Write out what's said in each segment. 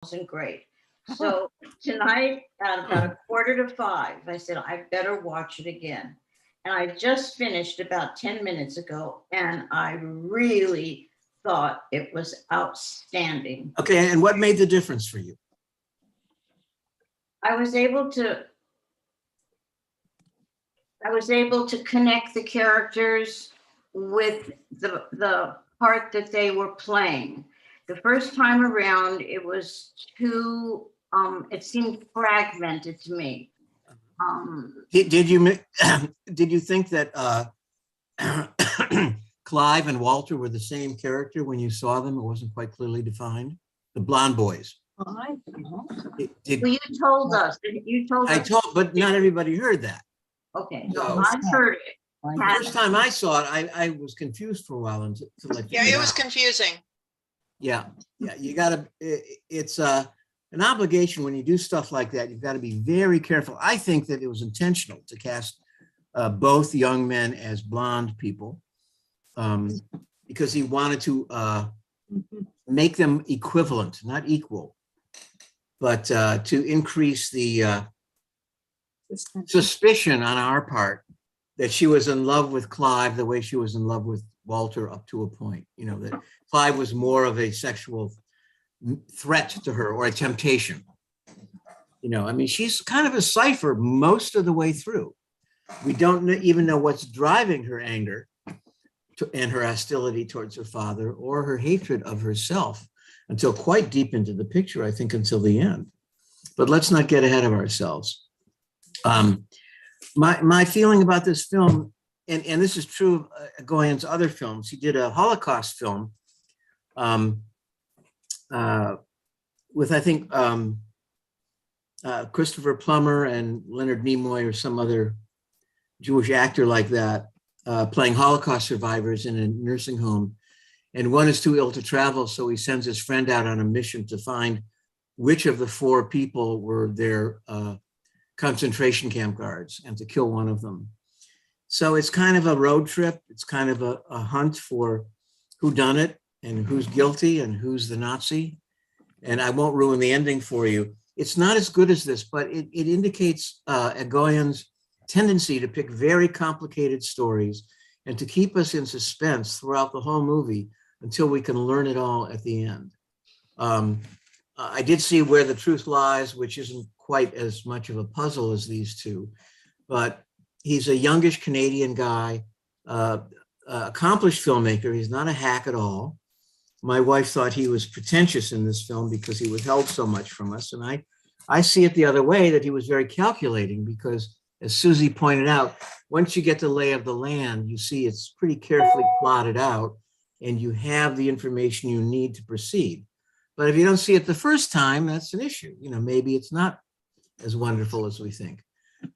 wasn't great. So tonight at about 4:45, I said, I better watch it again. And I just finished about 10 minutes ago, and I really thought it was outstanding. Okay, and what made the difference for you? I was able to connect the characters with the part that they were playing. The first time around, it was too, it seemed fragmented to me. Did you think that Clive and Walter were the same character when you saw them? It wasn't quite clearly defined. The blonde boys. Well, you told us. But not everybody heard that. Okay, no, I heard it. The first time I saw it, I was confused for a while until Yeah, it was confusing. Yeah, you gotta, it's an obligation when you do stuff like that. You've got to be very careful. I think that it was intentional to cast both young men as blonde people because he wanted to make them equivalent, not equal, but to increase the suspicion on our part that she was in love with Clive the way she was in love with Walter up to a point, that Clive was more of a sexual threat to her or a temptation. I mean, she's kind of a cipher most of the way through. We don't even know what's driving her anger and her hostility towards her father or her hatred of herself until quite deep into the picture, I think until the end. But let's not get ahead of ourselves. My feeling about this film, and this is true of Goyan's other films, he did a Holocaust film with, I think, Christopher Plummer and Leonard Nimoy or some other Jewish actor like that, playing Holocaust survivors in a nursing home. And one is too ill to travel, so he sends his friend out on a mission to find which of the 4 people were their concentration camp guards and to kill one of them. So it's kind of a road trip. It's kind of a hunt for who done it and who's guilty and who's the Nazi. And I won't ruin the ending for you. It's not as good as this, but it indicates Goyan's tendency to pick very complicated stories and to keep us in suspense throughout the whole movie until we can learn it all at the end. I did see Where the Truth Lies, which isn't quite as much of a puzzle as these two, but he's a youngish Canadian guy, accomplished filmmaker. He's not a hack at all. My wife thought he was pretentious in this film because he withheld so much from us. And I see it the other way, that he was very calculating because, as Susie pointed out, once you get the lay of the land, you see it's pretty carefully plotted out and you have the information you need to proceed. But if you don't see it the first time, that's an issue. Maybe it's not as wonderful as we think.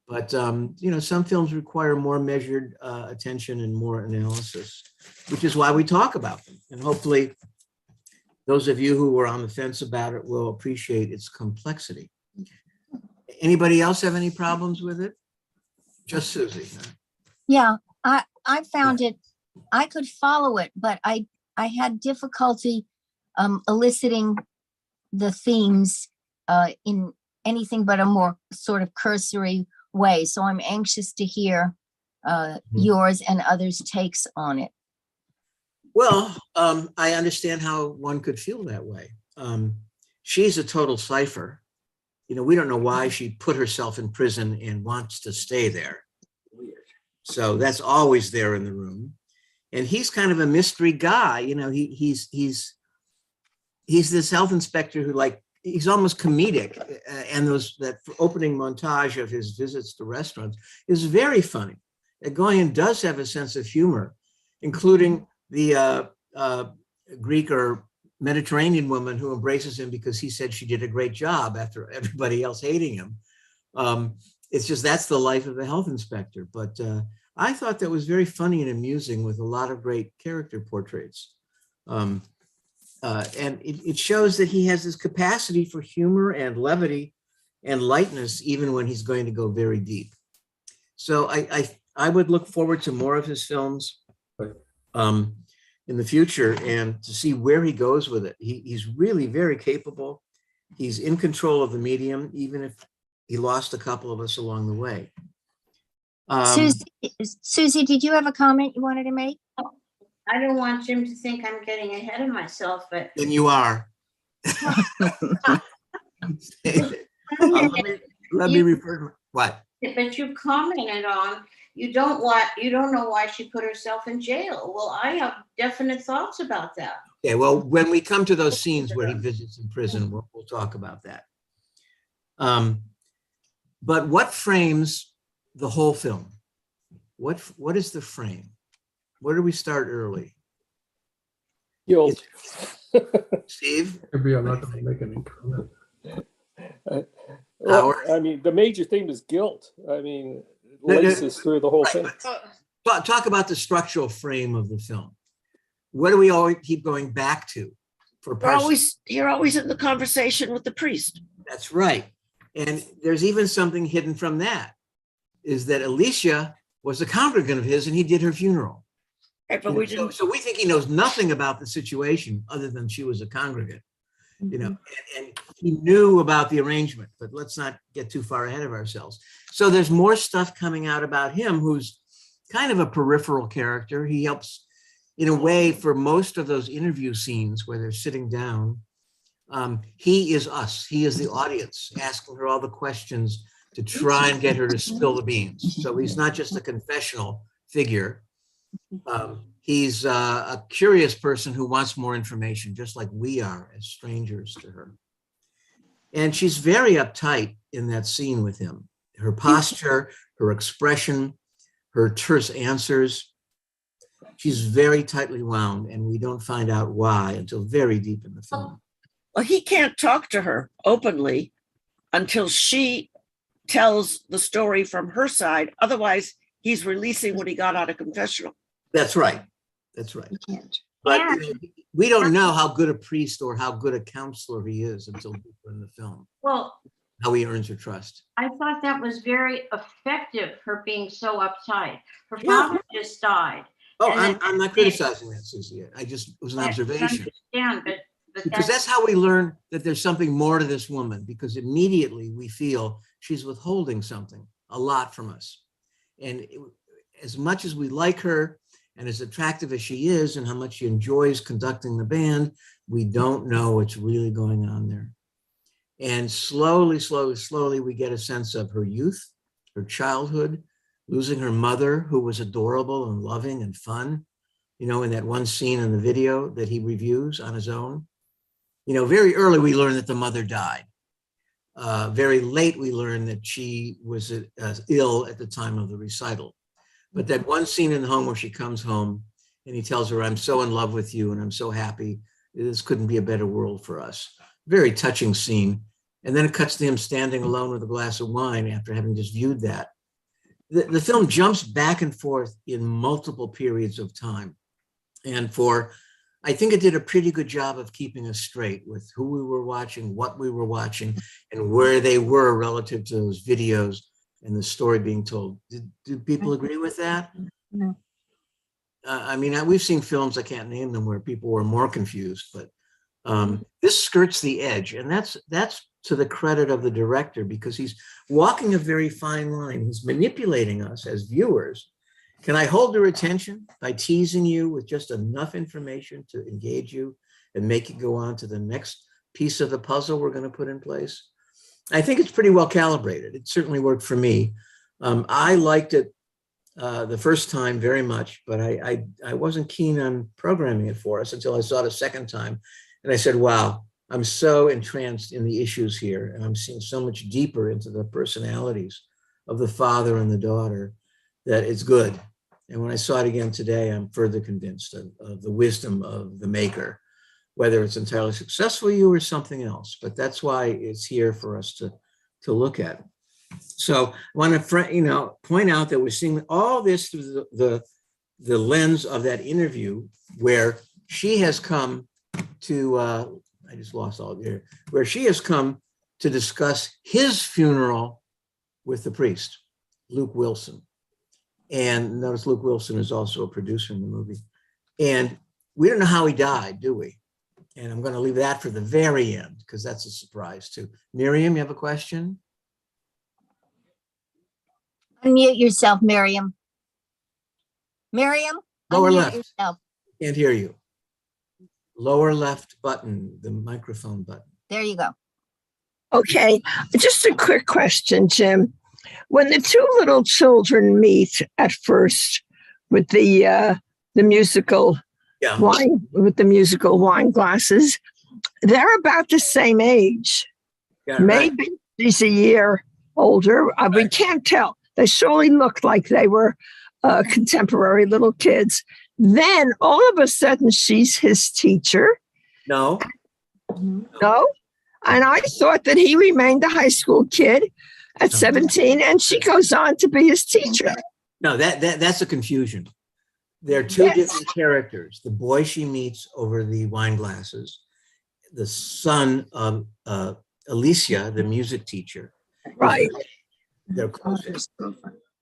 But, some films require more measured attention and more analysis, which is why we talk about them. And hopefully those of you who were on the fence about it will appreciate its complexity. Anybody else have any problems with it? Just Susie. Huh? Yeah, I found it, I could follow it, but I had difficulty eliciting the themes in anything but a more sort of cursory way. So I'm anxious to hear yours and others' takes on it. Well, I understand how one could feel that way. She's a total cipher. We don't know why she put herself in prison and wants to stay there. So that's always there in the room. And he's kind of a mystery guy. He's this health inspector who, he's almost comedic. And that opening montage of his visits to restaurants is very funny. Goyan does have a sense of humor, including the Greek or Mediterranean woman who embraces him because he said she did a great job after everybody else hating him. It's just, that's the life of a health inspector. But I thought that was very funny and amusing with a lot of great character portraits. And it shows that he has this capacity for humor and levity and lightness, even when he's going to go very deep. So I would look forward to more of his films in the future and to see where he goes with it. He's really very capable. He's in control of the medium, even if he lost a couple of us along the way. Susie, did you have a comment you wanted to make? I don't want Jim to think I'm getting ahead of myself, but Then you are. Let me refer to what? but you commented on you don't know why she put herself in jail. Well, I have definite thoughts about that. Okay, well, when we come to those scenes where he visits in prison, we'll talk about that. But what frames the whole film? What is the frame? Where do we start early? Guilt. Steve? Maybe I'm not going to make any comment. Well, Howard? I mean, the major theme is guilt. I mean, it No, no, laces through the whole right, thing. Talk about the structural frame of the film. What do we always keep going back to for You're always in the conversation with the priest. That's right. And there's even something hidden from that, is that Alicia was a congregant of his and he did her funeral. Right, but we didn't. So we think he knows nothing about the situation other than she was a congregant, you know, and he knew about the arrangement, but let's not get too far ahead of ourselves. So there's more stuff coming out about him, who's kind of a peripheral character. He helps in a way for most of those interview scenes where they're sitting down. He is us. He is the audience, asking her all the questions to try and get her to spill the beans. So he's not just a confessional figure. He's a curious person who wants more information, just like we are as strangers to her. And she's very uptight in that scene with him. Her posture, her expression, her terse answers. She's very tightly wound, and we don't find out why until very deep in the film. Well, he can't talk to her openly until she tells the story from her side. Otherwise, he's releasing what he got out of confessional. That's right. That's right. But you know, we don't know how good a priest or how good a counselor he is until deeper in the film, Well, how he earns her trust. I thought that was very effective, her being so uptight. Her Yeah. father just died. Oh, And I'm not criticizing that, Susie. It was an I observation. understand, but Because that's how we learn that there's something more to this woman, because immediately we feel she's withholding something, a lot from us. And as much as we like her and as attractive as she is and how much she enjoys conducting the band, we don't know what's really going on there. And slowly, we get a sense of her youth, her childhood, losing her mother, who was adorable and loving and fun, you know, in that one scene in the video that he reviews on his own. You know, very early, we learn that the mother died. Very late, we learn that she was ill at the time of the recital. But that one scene in the home where she comes home and he tells her, "I'm so in love with you and I'm so happy. This couldn't be a better world for us." Very touching scene. And then it cuts to him standing alone with a glass of wine after having just viewed that. The film jumps back and forth in multiple periods of time. And I think it did a pretty good job of keeping us straight with who we were watching, what we were watching, and where they were relative to those videos and the story being told. Do people agree with that? No. I mean, we've seen films, I can't name them, where people were more confused, but this skirts the edge. And that's to the credit of the director, because he's walking a very fine line. He's manipulating us as viewers. Can I hold your attention by teasing you with just enough information to engage you and make you go on to the next piece of the puzzle we're going to put in place? I think it's pretty well calibrated. It certainly worked for me. I liked it the first time very much, but I wasn't keen on programming it for us until I saw it a second time. And I said, wow, I'm so entranced in the issues here. And I'm seeing so much deeper into the personalities of the father and the daughter that it's good. And when I saw it again today, I'm further convinced of the wisdom of the maker, whether it's entirely successful you or something else. But that's why it's here for us to look at. So I want to point out that we're seeing all this through the lens of that interview where she has come to, I just lost all there, where she has come to discuss his funeral with the priest, Luke Wilson. And notice Luke Wilson is also a producer in the movie. And we don't know how he died, do we? And I'm going to leave that for the very end because that's a surprise too. Miriam, you have a question? Unmute yourself, Miriam. Miriam, Lower unmute left. yourself. Can't hear you. Lower left button, the microphone button. There you go. Okay, just a quick question, Jim. When the two little children meet at first with the musical Yeah. wine glasses, they're about the same age. Yeah, right. Maybe she's a year older. We Right. can't tell. They surely looked like they were contemporary little kids. Then all of a sudden, she's his teacher. No. No. And I thought that he remained a high school kid at No. 17, and she goes on to be his teacher. No, that's a confusion. They're two Yes. different characters. The boy she meets over the wine glasses, the son of Alicia, the music teacher. Right. They're close.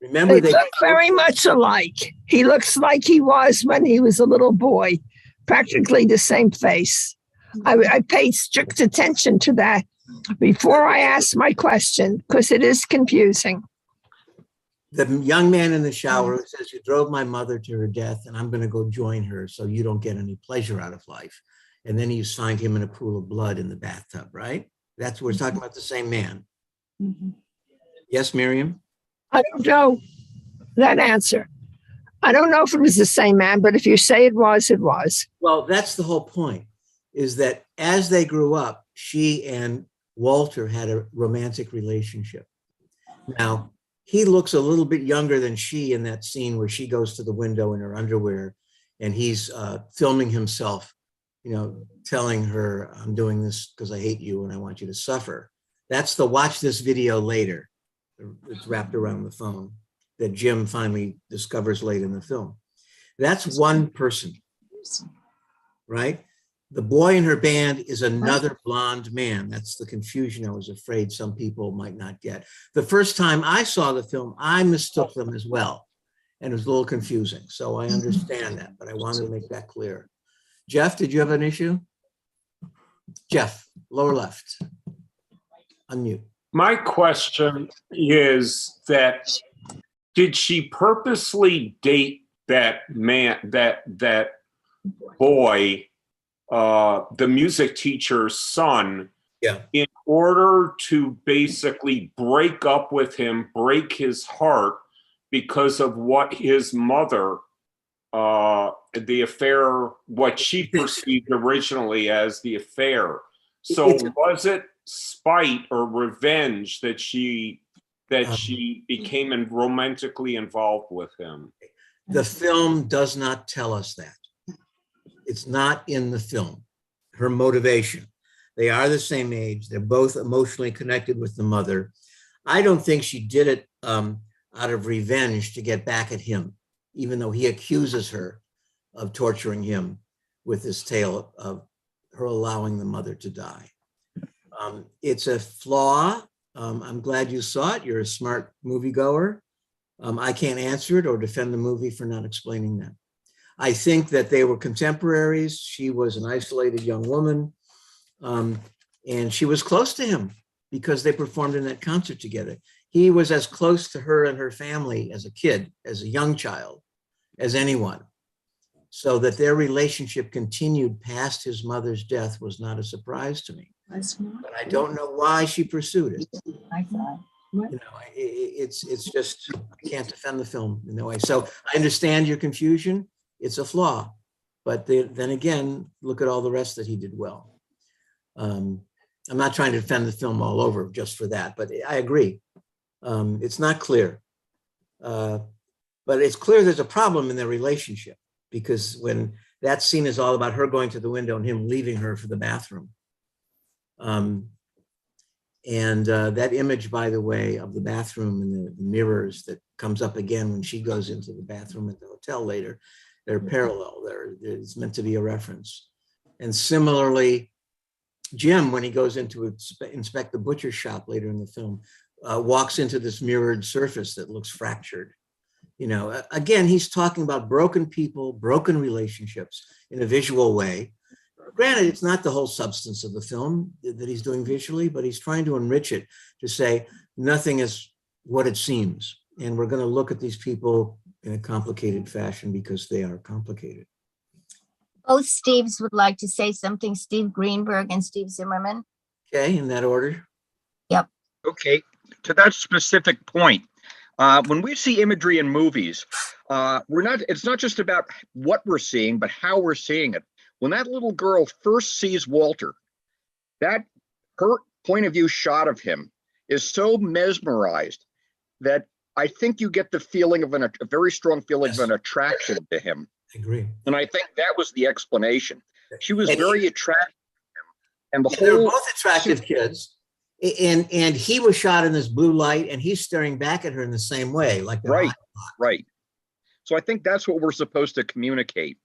Remember, They they look very much alike. He looks like he was when he was a little boy, practically the same face. I paid strict attention to that before I asked my question because it is confusing. the young man in the shower who says, "You drove my mother to her death, and I'm going to go join her, so you don't get any pleasure out of life." And then you find him in a pool of blood in the bathtub, right? That's we're talking about the same man. Yes, Miriam. I don't know that answer. I don't know if it was the same man, but if you say it was, it was. Well, that's the whole point, is that as they grew up, she and Walter had a romantic relationship. Now, he looks a little bit younger than she in that scene where she goes to the window in her underwear and he's filming himself, telling her, "I'm doing this because I hate you and I want you to suffer." That's the watch this video later. It's wrapped around the phone that Jim finally discovers late in the film. That's one person, right? The boy in her band is another blonde man. That's the confusion I was afraid some people might not get. The first time I saw the film, I mistook them as well. And it was a little confusing. So I understand that, but I wanted to make that clear. Jeff, did you have an issue? Jeff, lower left. Unmute. My question is that did she purposely date that man, that boy, the music teacher's son, in order to basically break up with him, break his heart because of what his mother, the affair, what she perceived originally as the affair? So was it spite or revenge that she became romantically involved with him? The film does not tell us that. It's not in the film, her motivation. They are the same age. They're both emotionally connected with the mother. I don't think she did it out of revenge to get back at him, even though he accuses her of torturing him with this tale of her allowing the mother to die. It's a flaw. I'm glad you saw it. You're a smart moviegoer. I can't answer it or defend the movie for not explaining that. I think that they were contemporaries. She was an isolated young woman, and she was close to him because they performed in that concert together. He was as close to her and her family as a kid, as a young child, as anyone. So that their relationship continued past his mother's death was not a surprise to me. But I don't know why she pursued it. I thought. It's just, I can't defend the film in that way. So I understand your confusion. It's a flaw, but then again, look at all the rest that he did well. I'm not trying to defend the film all over just for that, but I agree. It's not clear, but it's clear there's a problem in their relationship, because when that scene is all about her going to the window and him leaving her for the bathroom. That image, by the way, of the bathroom and the mirrors that comes up again when she goes into the bathroom at the hotel later, they're parallel. It's meant to be a reference. And similarly, Jim, when he goes into inspect the butcher shop later in the film, walks into this mirrored surface that looks fractured. Again, he's talking about broken people, broken relationships in a visual way. granted, it's not the whole substance of the film that he's doing visually, but he's trying to enrich it to say nothing is what it seems. And we're going to look at these people in a complicated fashion because they are complicated. Both Steves would like to say something, Steve Greenberg and Steve Zimmerman. Okay, in that order. Okay, to that specific point, when we see imagery in movies, it's not just about what we're seeing, but how we're seeing it. When that little girl first sees Walter, her point of view shot of him is so mesmerized that I think you get the feeling of a very strong feeling of an attraction to him. I agree. And I think that was the explanation. She was very attracted to him. And the They were whole both attractive kids. And he was shot in this blue light and he's staring back at her in the same way. Like right. So I think that's what we're supposed to communicate.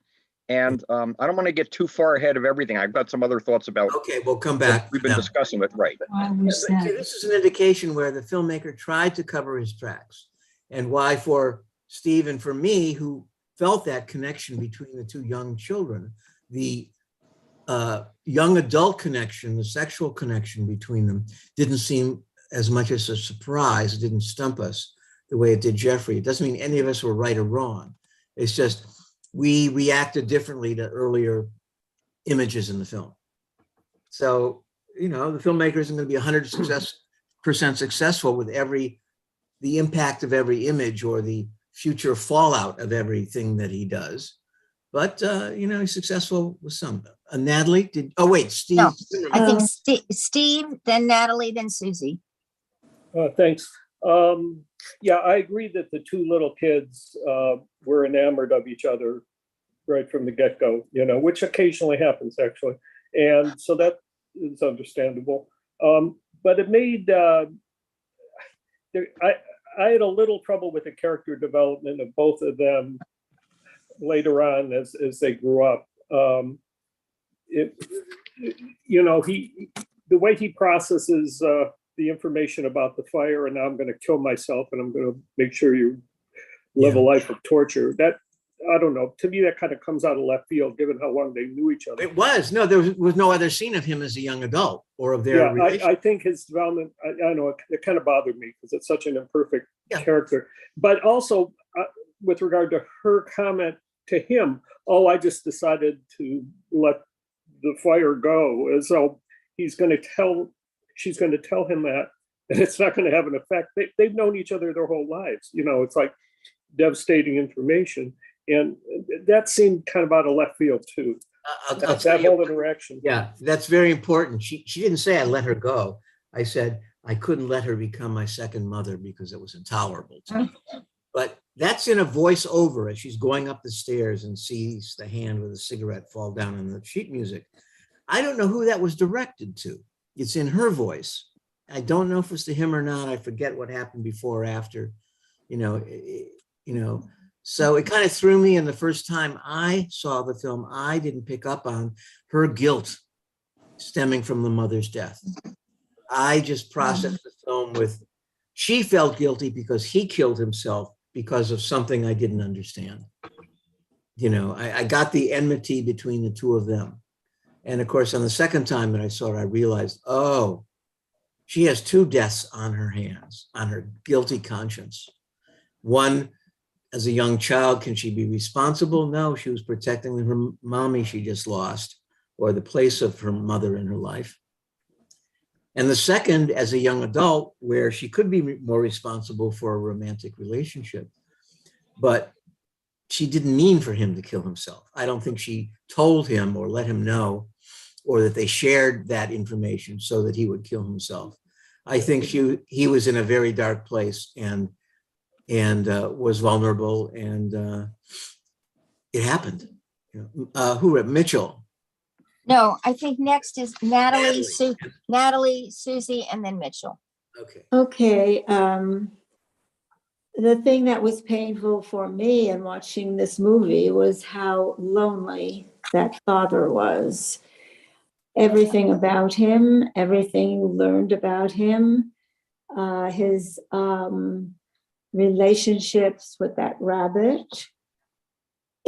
And I don't want to get too far ahead of everything. I've got some other thoughts about Okay, we'll come back. what we've been discussing with, right. See, this is an indication where the filmmaker tried to cover his tracks, and why for Steve and for me, who felt that connection between the two young children, the young adult connection, the sexual connection between them didn't seem as much as a surprise. It didn't stump us the way it did Jeffrey. It doesn't mean any of us were right or wrong. It's just we reacted differently to earlier images in the film. So, you know, the filmmaker isn't going to be 100% successful with the impact of every image or the future fallout of everything that he does. But, you know, he's successful with some. Natalie, Steve. No, I think Steve, then Natalie, then Susie. Thanks. Yeah, I agree that the two little kids were enamored of each other right from the get-go, you know, which occasionally happens actually. And so that is understandable. But it made, I had a little trouble with the character development of both of them later on as they grew up. You know, the way he processes the information about the fire, and now I'm going to kill myself and I'm going to make sure you live a life of torture. That, I don't know, to me that kind of comes out of left field given how long they knew each other. It was. No, there was no other scene of him as a young adult or of their relationship. I think his development, I know it kind of bothered me because it's such an imperfect character. But also with regard to her comment to him, I just decided to let the fire go. And so she's going to tell him that, and it's not going to have an effect. They've known each other their whole lives. You know, it's like devastating information. And that seemed kind of out of left field too. That whole interaction. Yeah, that's very important. She didn't say I let her go. I said I couldn't let her become my second mother because it was intolerable to me. But that's in a voiceover as she's going up the stairs and sees the hand with a cigarette fall down in the sheet music. I don't know who that was directed to. It's in her voice. I don't know if it's to him or not. I forget what happened before or after, you know. So it kind of threw me. And the first time I saw the film, I didn't pick up on her guilt stemming from the mother's death. I just processed the film with, she felt guilty because he killed himself because of something I didn't understand. You know, I got the enmity between the two of them. And of course, on the second time that I saw it, I realized, oh, she has two deaths on her hands, on her guilty conscience. One, as a young child, can she be responsible? No, she was protecting her mommy she just lost, or the place of her mother in her life. And the second, as a young adult, where she could be more responsible for a romantic relationship, but she didn't mean for him to kill himself. I don't think she told him or let him know, or that they shared that information so that he would kill himself. I think he was in a very dark place and was vulnerable, and it happened. Mitchell? No, I think next is Natalie, Susie, and then Mitchell. Okay. Okay. The thing that was painful for me in watching this movie was how lonely that father was. Everything about him, everything you learned about him, his relationships with that rabbit.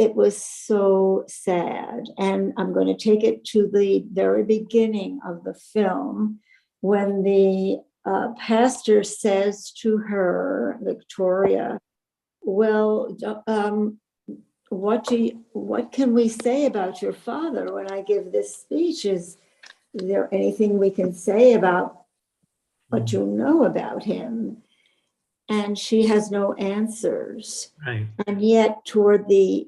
it was so sad. And I'm going to take it to the very beginning of the film when the pastor says to her, Victoria, well, what can we say about your father when I give this speech? Is there anything we can say about what you know about him? And she has no answers. Right. And yet toward the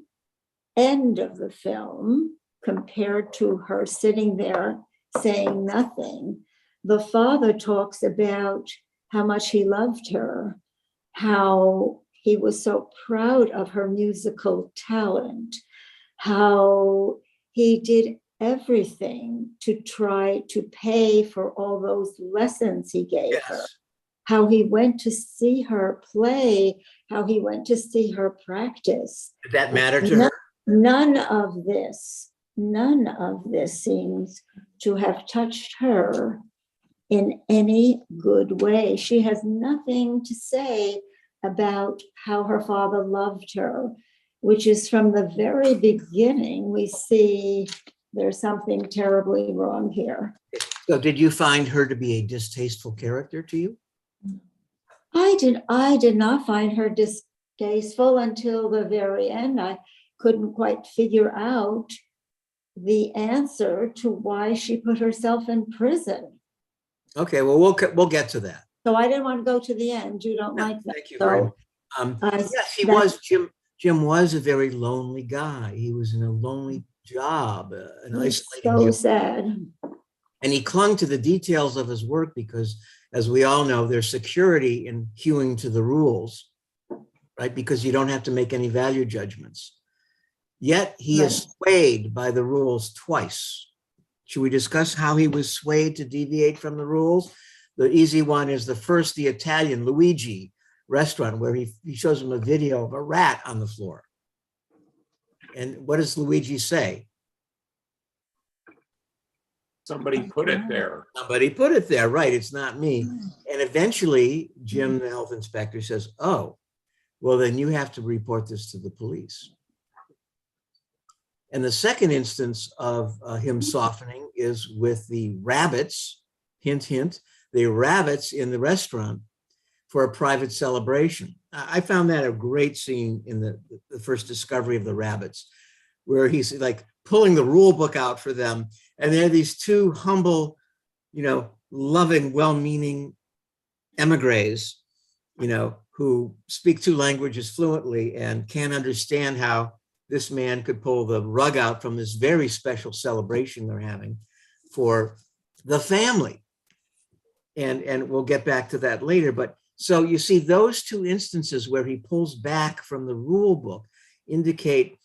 end of the film, compared to her sitting there saying nothing, the father talks about how much he loved her, how he was so proud of her musical talent, how he did everything to try to pay for all those lessons he gave her, Yes. how he went to see her play, how he went to see her practice. Did that matter to her? None of this seems to have touched her in any good way. She has nothing to say about how her father loved her, which is from the very beginning, we see there's something terribly wrong here. So did you find her to be a distasteful character to you? I did not find her distasteful until the very end. I couldn't quite figure out the answer to why she put herself in prison. Okay, well, we'll get to that. So I didn't want to go to the end. You don't No, like that. thank you very much. Yes, he was, Jim was a very lonely guy. He was in a lonely job, an isolating So job. sad. And he clung to the details of his work because, as we all know, there's security in hewing to the rules, right? Because you don't have to make any value judgments. Yet he is swayed by the rules twice. Should we discuss how he was swayed to deviate from the rules? The easy one is the Italian Luigi restaurant, where he shows him a video of a rat on the floor. And what does Luigi say? Somebody put it there. Somebody put it there, right? It's not me. And eventually, Jim, the health inspector, says, oh, well, then you have to report this to the police. And the second instance of him softening is with the rabbits, hint, hint, the rabbits in the restaurant for a private celebration. I found that a great scene in the first discovery of the rabbits, where he's like pulling the rule book out for them. And they're these two humble, loving, well-meaning emigres, who speak two languages fluently and can't understand how this man could pull the rug out from this very special celebration they're having for the family. And we'll get back to that later. But so you see those two instances where he pulls back from the rule book indicate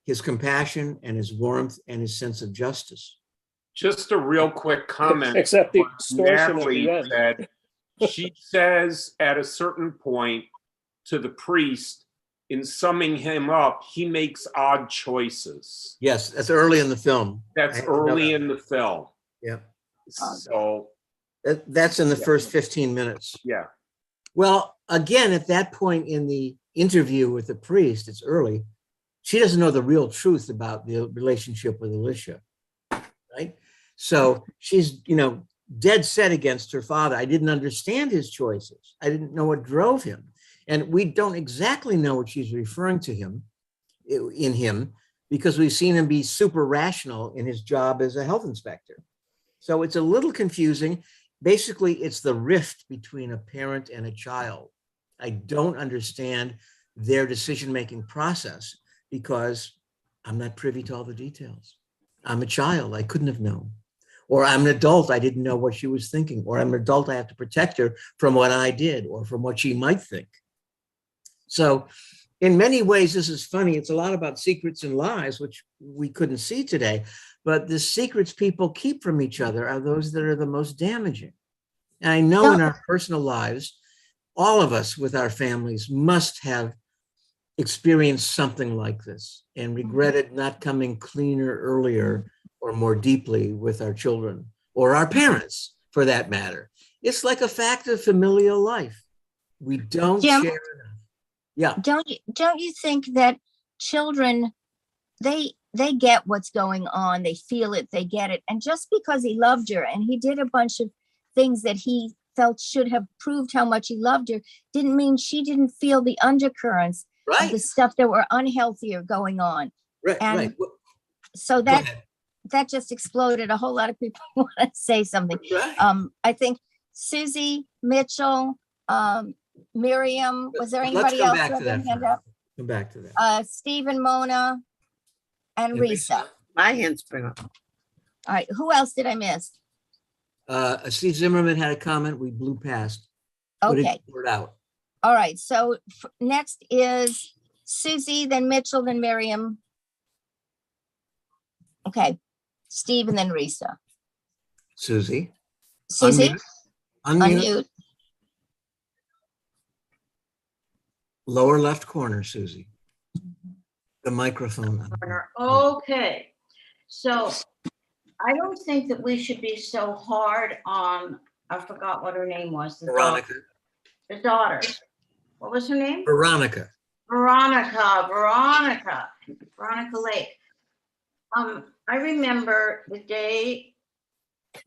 his compassion and his warmth and his sense of justice. Just a real quick comment. Except the What extortion at Natalie the end. said. She says at a certain point to the priest, in summing him up, he makes odd choices. Yes, that's early in the film. That's early in the film. Yeah. So That's in the first 15 minutes. yeah. Well, again, at that point in the interview with the priest, it's early. She doesn't know the real truth about the relationship with Alicia, right? So she's, dead set against her father. I didn't understand his choices. I didn't know what drove him. And we don't exactly know what she's referring to in him, because we've seen him be super rational in his job as a health inspector. So it's a little confusing. Basically, it's the rift between a parent and a child. I don't understand their decision-making process because I'm not privy to all the details. I'm a child, I couldn't have known. Or I'm an adult, I didn't know what she was thinking. Or I'm an adult, I have to protect her from what I did or from what she might think. So in many ways, this is funny. It's a lot about secrets and lies, which we couldn't see today. But the secrets people keep from each other are those that are the most damaging. And I know in our personal lives, all of us with our families must have experienced something like this and regretted not coming cleaner earlier or more deeply with our children or our parents, for that matter. It's like a fact of familial life. We don't Jim, share enough. Yeah. Don't you think that children they get what's going on. They feel it, they get it. And just because he loved her and he did a bunch of things that he felt should have proved how much he loved her, didn't mean she didn't feel the undercurrents of the stuff that were unhealthy or going on. Right, And right. so Go ahead. that just exploded. A whole lot of people want to say something. Right. I think Susie, Mitchell, Miriam, was there Let's anybody come else back who to had their that. hand up? Come back to that. Stephen, Mona, and And Risa. My hand's been up. All right, who else did I miss? Steve Zimmerman had a comment. We blew past. Put Okay, it out. all right, so next is Susie, then Mitchell, then Miriam. Okay, Steve, and then Risa. Susie. Susie, Unmute. unmute. Lower left corner, Susie. The microphone. Okay, so I don't think that we should be so hard on, I forgot what her name was. Veronica. The daughter. What was her name? Veronica. Veronica Lake. I remember the day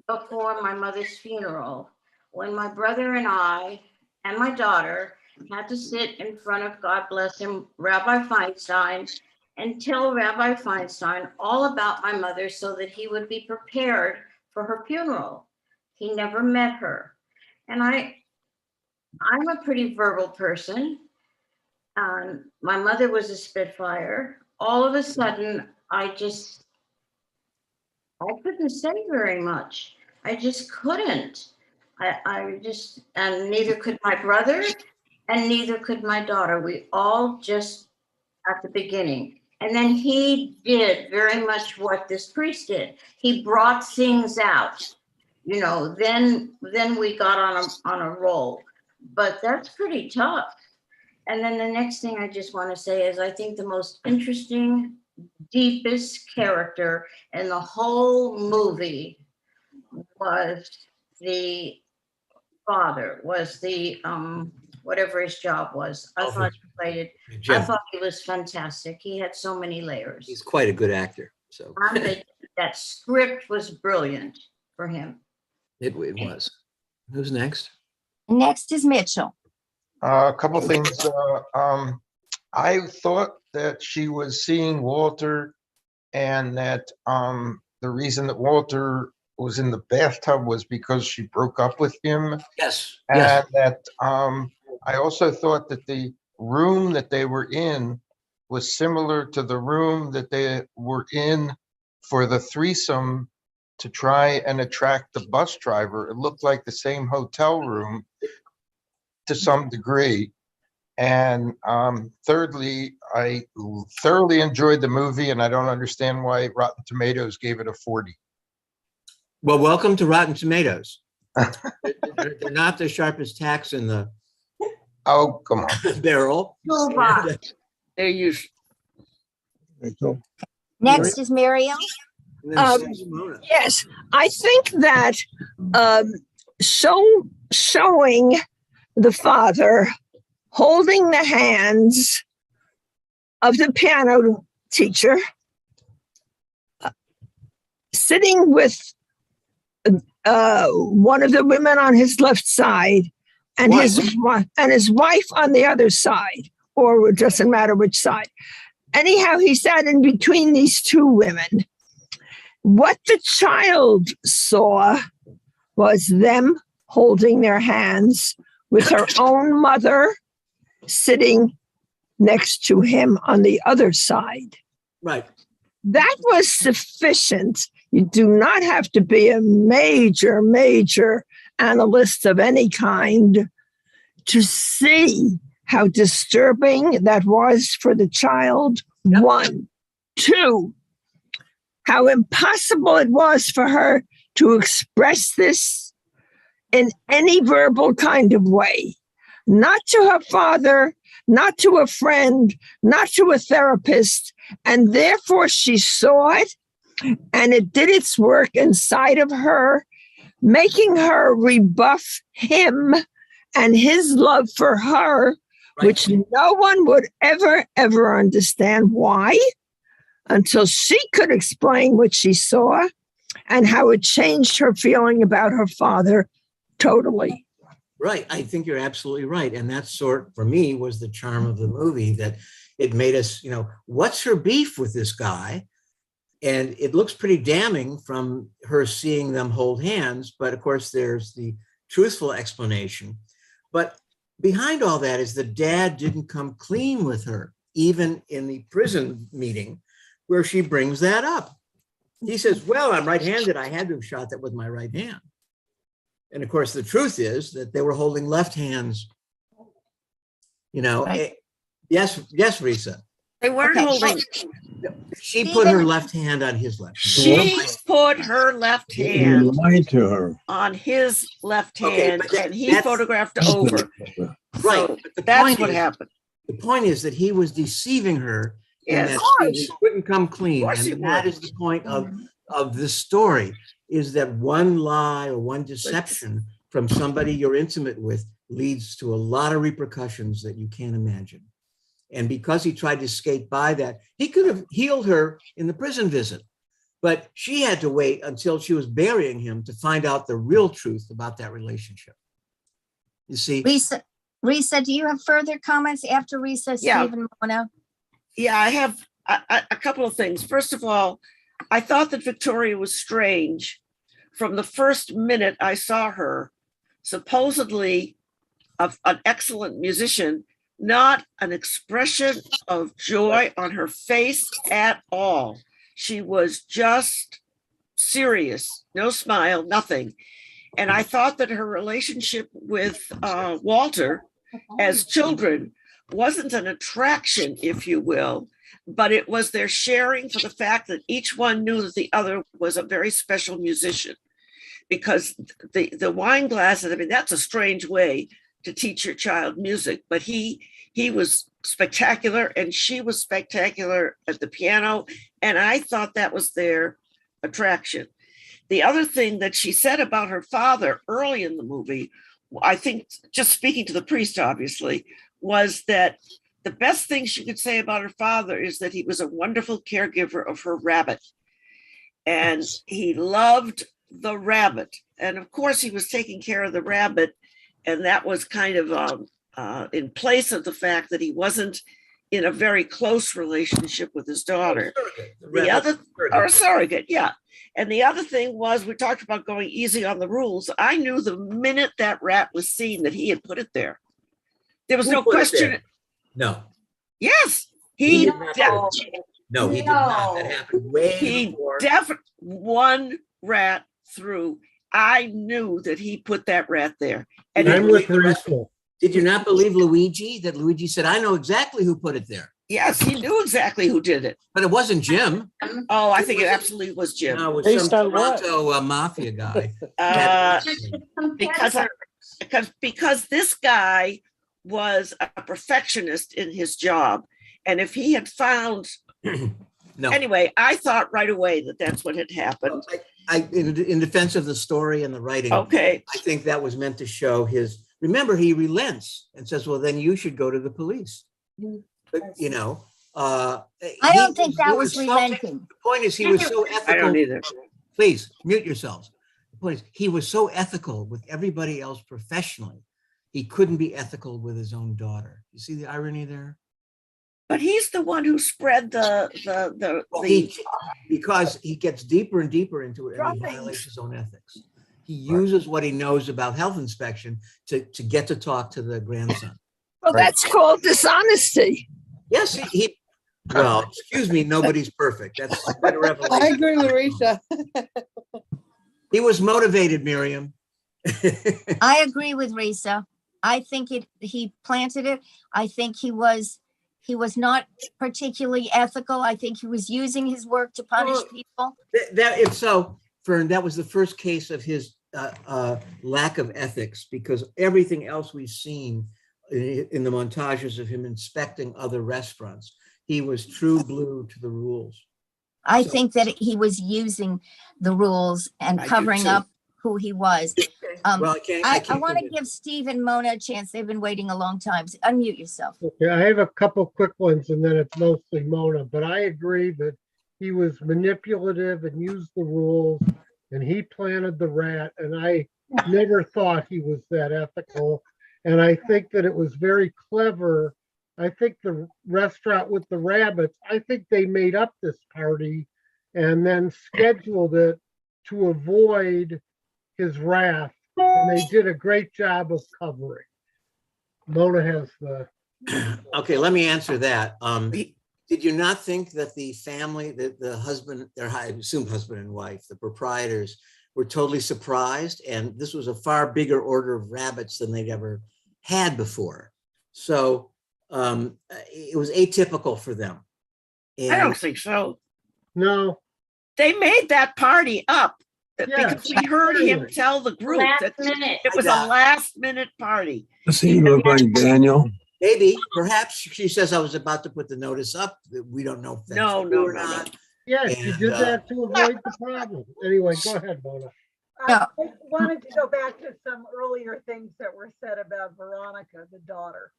before my mother's funeral, when my brother and I and my daughter had to sit in front of, God bless him, Rabbi Feinstein, and tell Rabbi Feinstein all about my mother so that he would be prepared for her funeral. He never met her. And I'm a pretty verbal person. My mother was a Spitfire. All of a sudden, I couldn't say very much. I just couldn't. And neither could my brother, and neither could my daughter. We all just, at the beginning. And then he did very much what this priest did. He brought things out, then we got on a roll. But that's pretty tough. And then the next thing I just want to say is I think the most interesting, deepest character in the whole movie was the father, was the whatever his job was. I thought he played it. I thought he was fantastic. He had so many layers. He's quite a good actor. So that script was brilliant for him. it was. Who's next? Next is Mitchell. A couple things. I thought that she was seeing Walter, and that the reason that Walter was in the bathtub was because she broke up with him. Yes. And Yes. that I also thought that the room that they were in was similar to the room that they were in for the threesome to try and attract the bus driver. It looked like the same hotel room to some degree. And thirdly, I thoroughly enjoyed the movie, and I don't understand why Rotten Tomatoes gave it a 40. Well, welcome to Rotten Tomatoes. They're not the sharpest tacks in the Oh, come on. barrel. They're usually. Next is Miriam. And then Simona. Yes, I think that showing the father holding the hands of the piano teacher, sitting with one of the women on his left side, and his wife on the other side, or it doesn't matter which side. Anyhow, he sat in between these two women. What the child saw was them holding their hands with her own mother sitting next to him on the other side. Right. That was sufficient. You do not have to be a major analyst of any kind to see how disturbing that was for the child. Yep. 1. 2, how impossible it was for her to express this in any verbal kind of way, not to her father, not to a friend, not to a therapist. And therefore she saw it, and it did its work inside of her, making her rebuff him and his love for her, Right. which no one would ever understand why. until she could explain what she saw and how it changed her feeling about her father totally. Right. I think you're absolutely right. And that for me, was the charm of the movie, that it made us, what's her beef with this guy? And it looks pretty damning from her seeing them hold hands. But of course, there's the truthful explanation. But behind all that is the dad didn't come clean with her, even in the prison meeting where she brings that up. He says, well, I'm right-handed. I had to have shot that with my right hand. And of course, the truth is that they were holding left hands. Right. Yes, Risa. They weren't Okay. holding. She put her left hand on his left. She put her left You hand lied to her. on his left Okay, hand, but and he that's- photographed over. Right. So But the that's point what is- happened. The point is that he was deceiving her, and Yes. that she wouldn't come clean. course he And that would. is the point of this story, is that one lie or one deception from somebody you're intimate with leads to a lot of repercussions that you can't imagine. And because he tried to skate by that, he could have healed her in the prison visit, but she had to wait until she was burying him to find out the real truth about that relationship. You see? Risa, do you have further comments after Risa, Yeah. Steve, and Mona? Yeah, I have a couple of things. First of all, I thought that Victoria was strange from the first minute I saw her, supposedly an excellent musician, not an expression of joy on her face at all. She was just serious, no smile, nothing. And I thought that her relationship with Walter as children wasn't an attraction, if you will, but it was their sharing for the fact that each one knew that the other was a very special musician. Because the wine glasses, I mean, that's a strange way to teach your child music, but he was spectacular and she was spectacular at the piano. And I thought that was their attraction. The other thing that she said about her father early in the movie, I think, just speaking to the priest, obviously, was that the best thing she could say about her father is that he was a wonderful caregiver of her rabbit. And he loved the rabbit. And of course, he was taking care of the rabbit. And that was kind of in place of the fact that he wasn't in a very close relationship with his daughter. The other, or a surrogate, yeah. And the other thing was, we talked about going easy on the rules. I knew the minute that rat was seen that he had put it there. There was no question. No. Yes, He he did not. No, he did not. That happened way before. definitely one rat through. I knew that he put that rat there. And I'm with Risa. Did you not believe Luigi? That Luigi said, I know exactly who put it there. yes, he knew exactly who did it. But it wasn't Jim. Oh, I think it absolutely was Jim. No, it was Based some on what? Toronto mafia guy. Because this guy was a perfectionist in his job. And if he had found, No. anyway, I thought right away that that's what had happened. In defense of the story and the writing, Okay, I think that was meant to show his, remember, he relents and says, well, then you should go to the police. But, I don't think that was relenting. The point is, he was so I ethical. don't either. Please mute yourselves. The point is, he was so ethical with everybody else professionally. He couldn't be ethical with his own daughter. You see the irony there? But he's the one who spread Because he gets deeper and deeper into it and he violates his own ethics. He uses what he knows about health inspection to get to talk to the grandson. Well, that's called dishonesty. Yes, well, excuse me, nobody's perfect. That's a I revelation. agree with Risha. He was motivated, Miriam. I agree with Risa. I think he planted it. I think he was not particularly ethical. I think he was using his work to punish people. If so, Fern, that was the first case of his lack of ethics, because everything else we've seen in the montages of him inspecting other restaurants, he was true blue to the rules. I think that he was using the rules and I do covering too. up who he was. Well, I want to give Steve and Mona a chance. They've been waiting a long time. So unmute yourself. Okay, I have a couple quick ones and then it's mostly Mona, but I agree that he was manipulative and used the rules, and he planted the rat, and I never thought he was that ethical. And I think that it was very clever. I think the restaurant with the rabbits, I think they made up this party and then scheduled it to avoid his wrath. And they did a great job of covering. Mona has the. Okay, let me answer that. Did you not think that the family, the husband, I assume husband and wife, the proprietors, were totally surprised? And this was a far bigger order of rabbits than they'd ever had before. So it was atypical for them. I don't think so. No. They made that party up Yeah, because we heard him tell the group that Last minute. it was a last minute party. Does he look like Daniel? Maybe, perhaps she says I was about to put the notice up. We don't know if that's No, true no, or no, no. not. Yes, she did that to avoid the problem. Anyway, go ahead, Mona. Yeah. I wanted to go back to some earlier things that were said about Veronica, the daughter.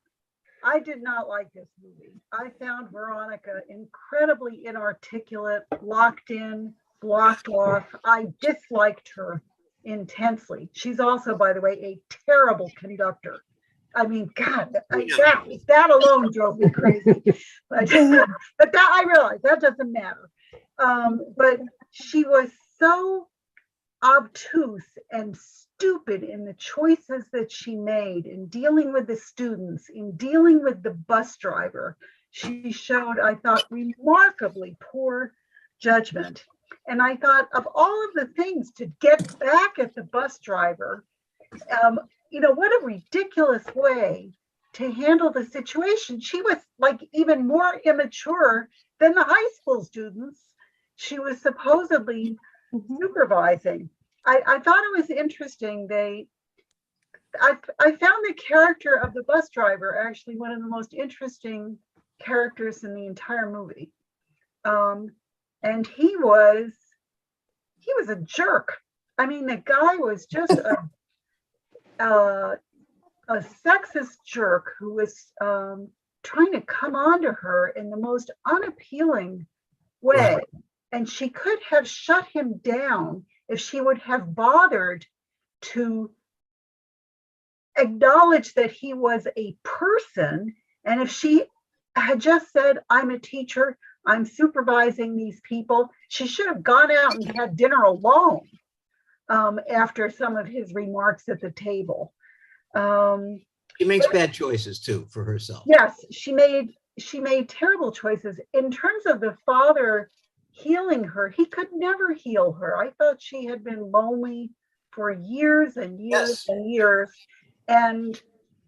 I did not like this movie. I found Veronica incredibly inarticulate, locked in, blocked off. I disliked her intensely. She's also, by the way, a terrible conductor. I mean, God, that alone drove me crazy. But that I realized that doesn't matter. But she was so obtuse and stupid in the choices that she made in dealing with the students, in dealing with the bus driver. She showed, I thought, remarkably poor judgment. And I thought of all of the things to get back at the bus driver, what a ridiculous way to handle the situation. She was like even more immature than the high school students she was supposedly supervising. I thought it was interesting. I found the character of the bus driver actually one of the most interesting characters in the entire movie. And he was a jerk. I mean, the guy was just a sexist jerk who was trying to come on to her in the most unappealing way. And she could have shut him down if she would have bothered to acknowledge that he was a person. And if she had just said, I'm a teacher, I'm supervising these people, she should have gone out and had dinner alone after some of his remarks at the table. She makes bad choices too for herself. Yes, she made terrible choices. In terms of the father healing her, he could never heal her. I thought she had been lonely for years and years and years, and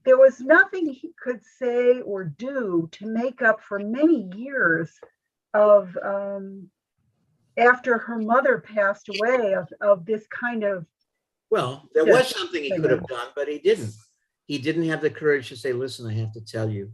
there was nothing he could say or do to make up for many years of after her mother passed away of this kind of. Well, there was something he could have done, but he didn't. He didn't have the courage to say, listen, I have to tell you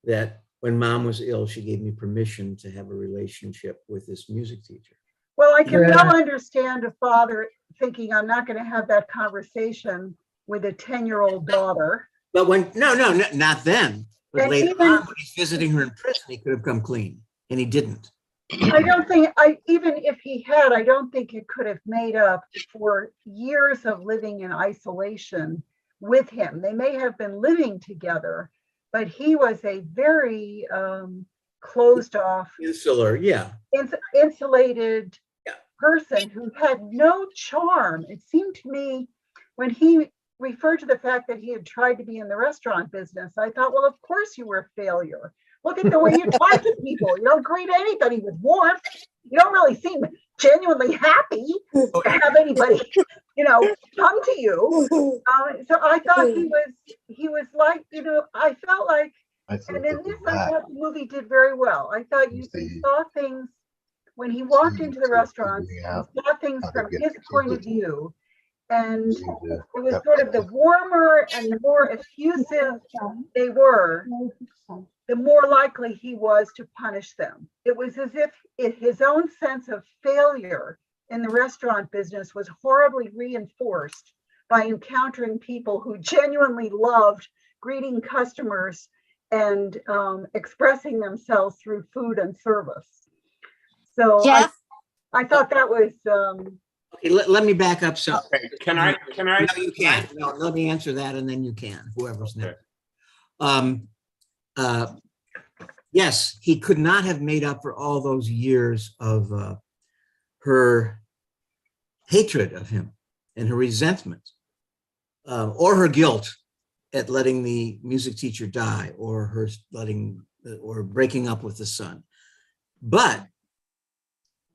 that when mom was ill, she gave me permission to have a relationship with this music teacher. Well, I can well understand a father thinking, I'm not going to have that conversation with a 10-year-old daughter. But not then. But And later even- on, when he's visiting her in prison, he could have come clean, and he didn't. I don't think, even if he had, I don't think it could have made up for years of living in isolation with him. They may have been living together, but he was a very closed off, Insular, yeah. insulated person who had no charm. It seemed to me when he referred to the fact that he had tried to be in the restaurant business, I thought, well, of course you were a failure. Look at the way you talk to people. You don't greet anybody with warmth. You don't really seem genuinely happy to have anybody, come to you. So I thought he was like, I felt like, and in this, I thought the movie did very well. I thought you saw things when he walked into the restaurant, you saw things from his point of view. And it was sort of the warmer and the more effusive they were, the more likely he was to punish them. It was as if his own sense of failure in the restaurant business was horribly reinforced by encountering people who genuinely loved greeting customers and expressing themselves through food and service. So Jeff? I thought that was, Okay, let me back up some. Okay, can I? No, you can't. No, let me answer that and then you can, whoever's Okay. next. Yes, he could not have made up for all those years of her hatred of him and her resentment, or her guilt at letting the music teacher die, or her or breaking up with the son. But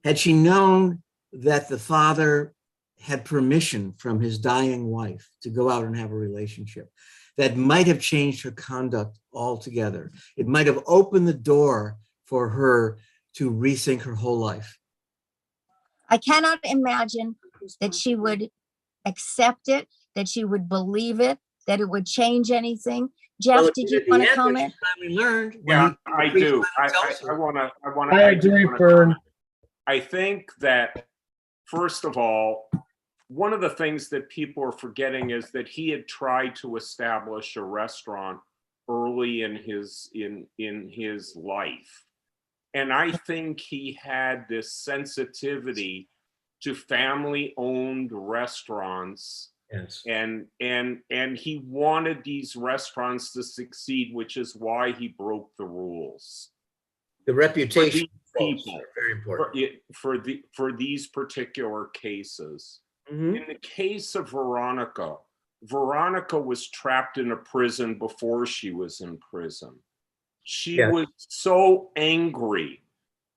had she known that the father had permission from his dying wife to go out and have a relationship, that might have changed her conduct altogether. It might have opened the door for her to rethink her whole life. I cannot imagine that she would accept it, that she would believe it, that it would change anything. Jeff, Well, did you at the want to end, when comment? she finally learned. when Yeah, he- I the priest do. finally tells her. I want to. I agree, Fern. I think that, first of all, one of the things that people are forgetting is that he had tried to establish a restaurant early in his life. And I think he had this sensitivity to family-owned restaurants. Yes. And he wanted these restaurants to succeed, which is why he broke the rules. The reputation For these people, very important. for these particular cases. Mhm. In the case of Veronica, Veronica was trapped in a prison before she was in prison. She Yes. was so angry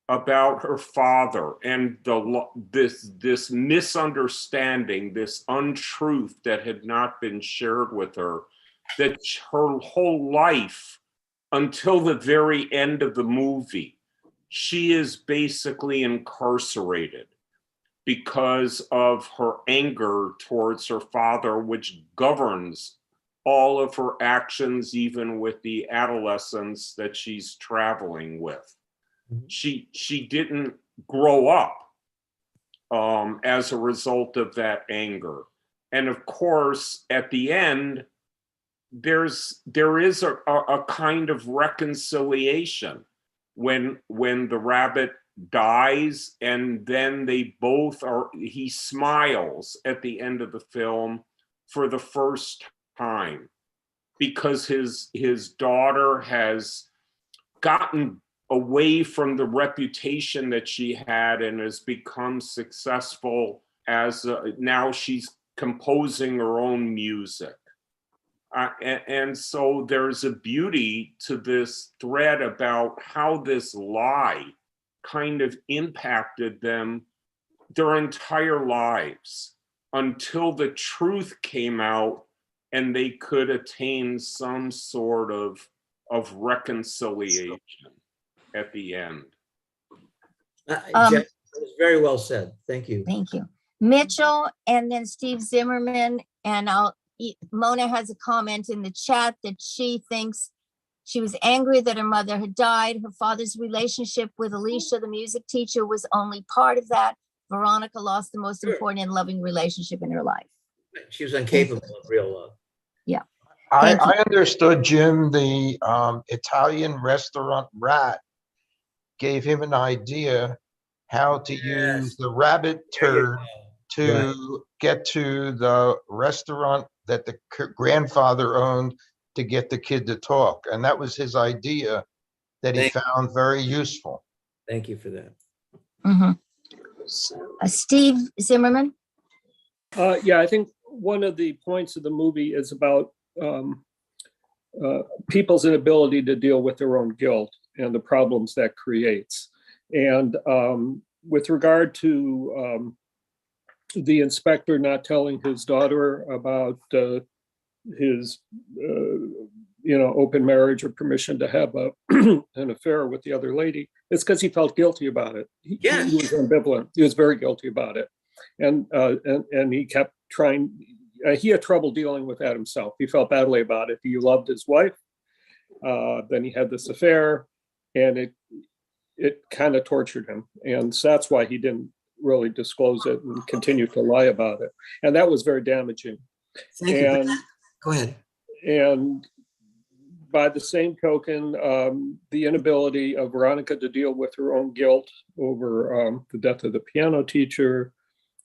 about her father and this misunderstanding, this untruth that had not been shared with her, that her whole life, until the very end of the movie, she is basically incarcerated because of her anger towards her father, which governs all of her actions, even with the adolescents that she's traveling with. Mhm. She didn't grow up as a result of that anger. And of course, at the end, there is a kind of reconciliation when the rabbit dies, and then he smiles at the end of the film for the first time, because his daughter has gotten away from the reputation that she had and has become successful as now she's composing her own music. And so there's a beauty to this thread about how this lie kind of impacted them their entire lives until the truth came out and they could attain some sort of reconciliation at the end. Jeff, that was very well said. Thank you. Thank you. Mitchell and then Steve Zimmerman, and Mona has a comment in the chat that she thinks she was angry that her mother had died. Her father's relationship with Alicia, the music teacher, was only part of that. Veronica lost the most important and loving relationship in her life. She was incapable of real love. Yeah. I Thank you. understood, Jim, the Italian restaurant rat gave him an idea how to use the rabbit turd to get to the restaurant that the grandfather owned to get the kid to talk. And that was his idea that he found very useful. Thank you for that. Mhm. Steve Zimmerman. Yeah, I think one of the points of the movie is about people's inability to deal with their own guilt and the problems that creates. And with regard to the inspector not telling his daughter about his open marriage or permission to have an affair with the other lady, it's because he felt guilty about it. He was ambivalent. He was very guilty about it. And he kept trying. He had trouble dealing with that himself. He felt badly about it. He loved his wife. Then he had this affair, and it kind of tortured him. And so that's why he didn't really disclose it and continued to lie about it. And that was very damaging. Thank you. Go ahead. And by the same token, the inability of Veronica to deal with her own guilt over the death of the piano teacher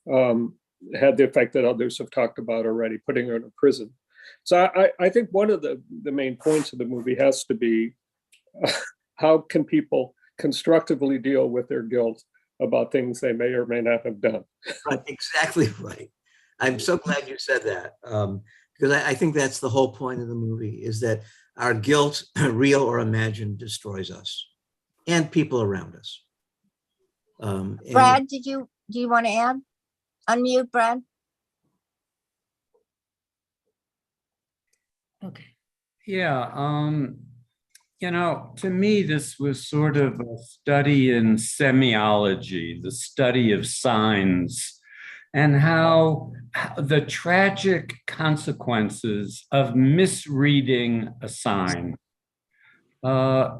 had the effect that others have talked about already, putting her in a prison. So I think one of the main points of the movie has to be how can people constructively deal with their guilt about things they may or may not have done. Right, exactly right. I'm so glad you said that, because I think that's the whole point of the movie, is that our guilt, real or imagined, destroys us and people around us. And Brad, do you want to add? Unmute, Brad. Okay. Yeah, to me, this was sort of a study in semiology, the study of signs, and how the tragic consequences of misreading a sign. I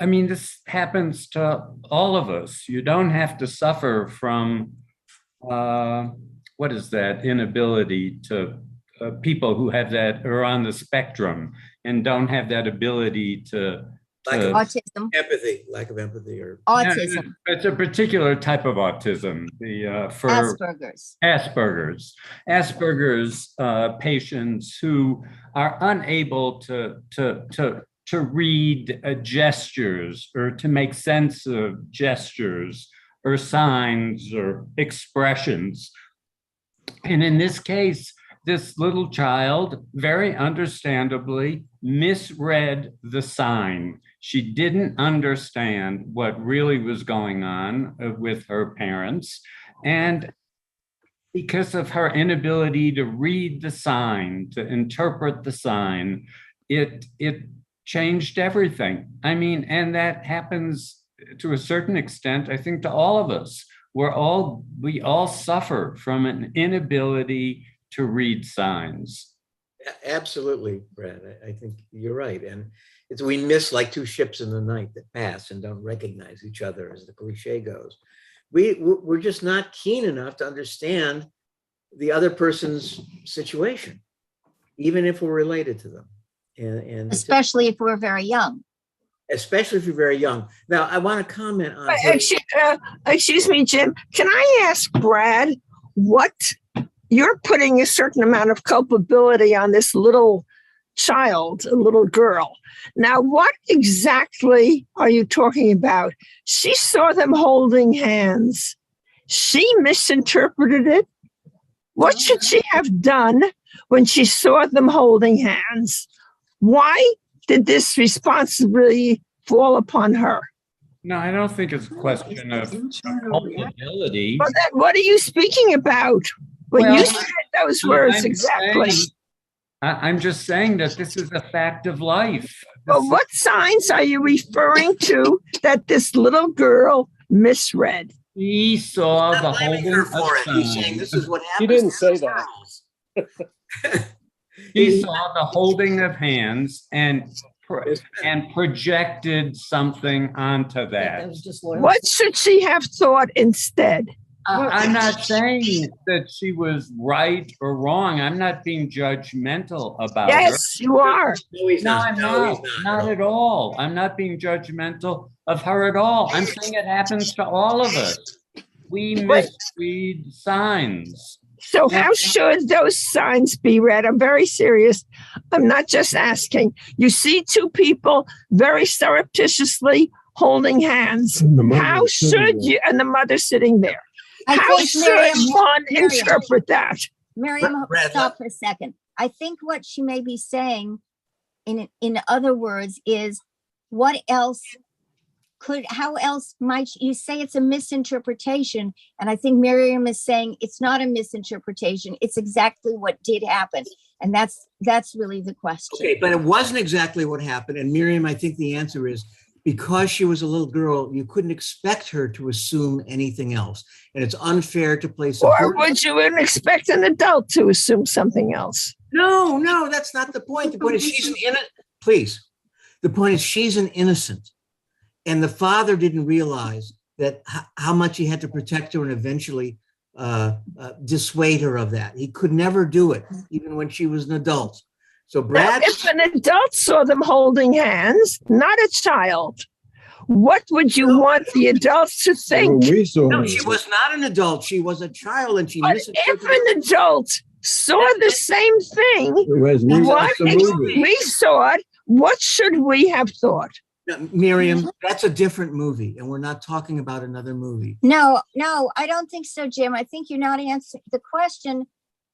mean, this happens to all of us. You don't have to suffer from, what is that, inability to people who have that, are on the spectrum and don't have that ability to Autism. lack of empathy, or Autism. it's a particular type of autism. For Asperger's. Asperger's patients who are unable to read gestures or to make sense of gestures or signs or expressions. And in this case, this little child very understandably misread the sign. She didn't understand what really was going on with her parents. And because of her inability to read the sign, to interpret the sign, it changed everything. I mean, and that happens to a certain extent, I think, to all of us. We all suffer from an inability to read signs. Absolutely, Brad. I think you're right. And we miss like two ships in the night that pass and don't recognize each other, as the cliche goes. We're just not keen enough to understand the other person's situation, even if we're related to them. And especially if we're very young. Especially if you're very young. Now, I want to comment on. Excuse me, Jim. Can I ask Brad what you're putting a certain amount of culpability on this little child, a little girl. Now, what exactly are you talking about? She saw them holding hands. She misinterpreted it. What should she have done when she saw them holding hands? Why did this responsibility fall upon her? No, I don't think it's a question of culpability. Well, then what are you speaking about when you said those words exactly? I'm just saying that this is a fact of life. Well, what signs are you referring to that this little girl misread? He saw the holding of He's saying this is what happens. He didn't say that. He saw the holding of hands and projected something onto that. What should she have thought instead? I'm not saying that she was right or wrong. I'm not being judgmental about her. Yes, you are. No, I'm not. Not at all. I'm not being judgmental of her at all. I'm saying it happens to all of us. We misread signs. So how should those signs be read? I'm very serious. I'm not just asking. You see two people very surreptitiously holding hands. How should you, and the mother sitting there. How should one interpret that? Miriam, stop for a second. I think what she may be saying, in other words, is how else might you say it's a misinterpretation? And I think Miriam is saying it's not a misinterpretation. It's exactly what did happen. And that's really the question. Okay, but it wasn't exactly what happened. And Miriam, I think the answer is because she was a little girl, you couldn't expect her to assume anything else. And it's unfair to place. Or would you expect an adult to assume something else? No, that's not the point. The point is the point is she's an innocent. And the father didn't realize that how much he had to protect her and eventually dissuade her of that. He could never do it, even when she was an adult. So Brad, If an adult saw them holding hands, not a child, what would you want the adults to think? no, she was not an adult. She was a child, and she But if misinterpreted. an adult saw the same thing, what we saw it, what should we have thought? Miriam, that's a different movie, and we're not talking about another movie. No, I don't think so, Jim. I think you're not answering the question.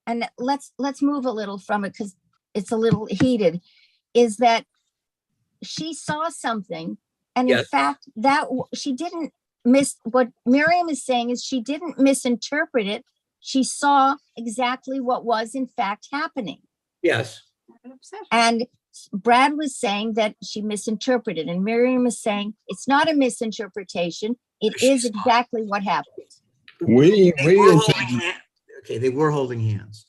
And let's move a little from it because it's a little heated. Is that she saw something, and in Yes. fact, that she didn't miss. What Miriam is saying is she didn't misinterpret it. She saw exactly what was in fact happening. Yes. And Brad was saying that she misinterpreted, and Miriam is saying it's not a misinterpretation. It is exactly what happened. Okay, they were holding hands.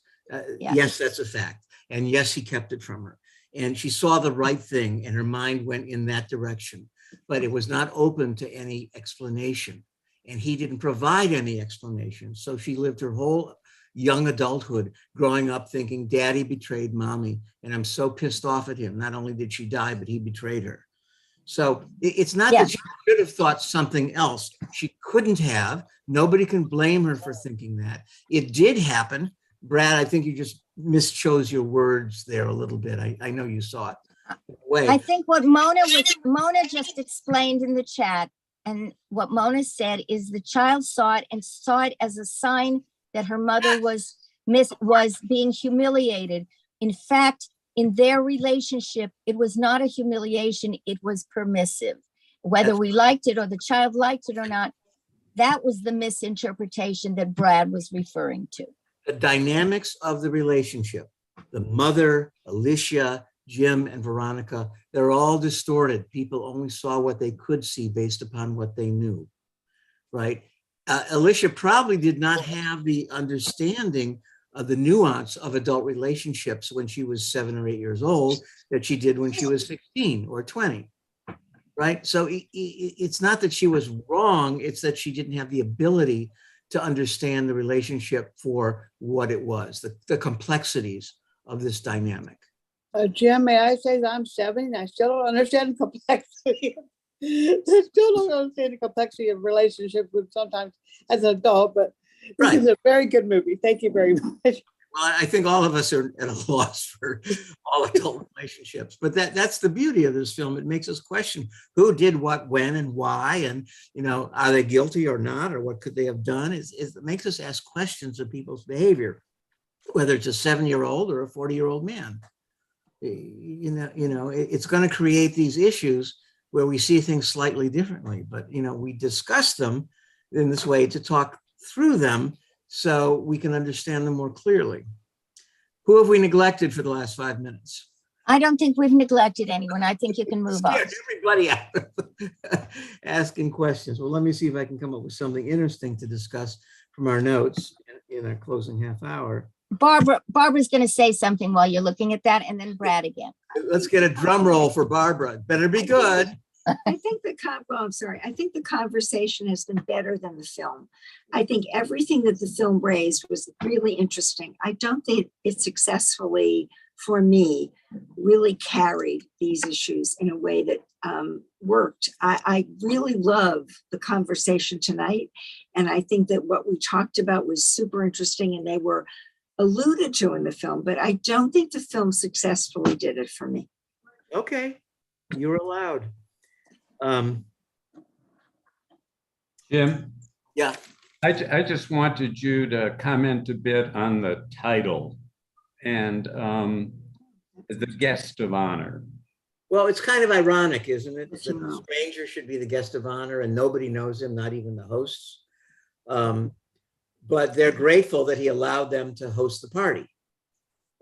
Yeah. Yes, that's a fact. And yes, he kept it from her. And she saw the right thing, and her mind went in that direction. But it was not open to any explanation. And he didn't provide any explanation. So she lived her whole young adulthood growing up thinking, Daddy betrayed Mommy, and I'm so pissed off at him. Not only did she die, but he betrayed her. So it's not that she should have thought something else. She couldn't have. Nobody can blame her for thinking that. It did happen. Brad, I think you just mischose your words there a little bit. I know you saw it. Wait. I think what Mona just explained in the chat, and what Mona said is the child saw it and saw it as a sign that her mother was being humiliated. In fact, in their relationship, it was not a humiliation, it was permissive. Whether we liked it or the child liked it or not, that was the misinterpretation that Brad was referring to. The dynamics of the relationship, the mother, Alicia, Jim, and Veronica, they're all distorted. People only saw what they could see based upon what they knew, right? Alicia probably did not have the understanding of the nuance of adult relationships when she was 7 or 8 years old that she did when she was 16 or 20, right? So it's not that she was wrong, it's that she didn't have the ability to understand the relationship for what it was, the complexities of this dynamic. Jim, may I say that I'm 70 and I still don't understand the complexity. I still don't understand the complexity of relationships with sometimes as an adult, but this is a very good movie. Thank you very much. Well, I think all of us are at a loss for all adult relationships, but that's the beauty of this film. It makes us question who did what, when, and why, and are they guilty or not, or what could they have done? It makes us ask questions of people's behavior, whether it's a 7-year-old or a 40-year-old man. It's going to create these issues where we see things slightly differently, but we discuss them in this way to talk through them so we can understand them more clearly. Who have we neglected for the last 5 minutes? I don't think we've neglected anyone. I think you can move on. Everybody asking questions. Well, let me see if I can come up with something interesting to discuss from our notes in our closing half hour. Barbara's going to say something while you're looking at that, and then Brad again. Let's get a drum roll for Barbara. Better be good. I think I think the conversation has been better than the film. I think everything that the film raised was really interesting. I don't think it successfully, for me, really carried these issues in a way that worked. I really love the conversation tonight. And I think that what we talked about was super interesting and they were alluded to in the film, but I don't think the film successfully did it for me. Okay, you're allowed. Jim? Yeah. I just wanted you to comment a bit on the title and the guest of honor. Well, it's kind of ironic, isn't it? That the stranger should be the guest of honor and nobody knows him, not even the hosts. But they're grateful that he allowed them to host the party.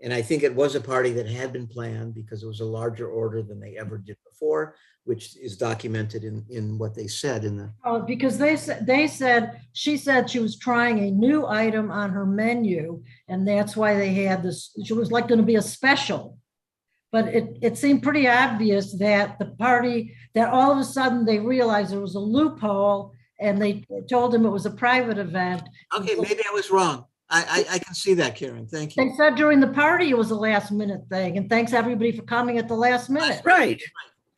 And I think it was a party that had been planned because it was a larger order than they ever did before, which is documented in what they said in the. Oh, because she said she was trying a new item on her menu, and that's why they had this. She was like going to be a special, but it seemed pretty obvious that the party, that all of a sudden they realized there was a loophole, and they told him it was a private event. Okay, maybe I was wrong. I can see that, Karen. Thank They you. said during the party it was a last minute thing, and thanks everybody for coming at the last minute. Right.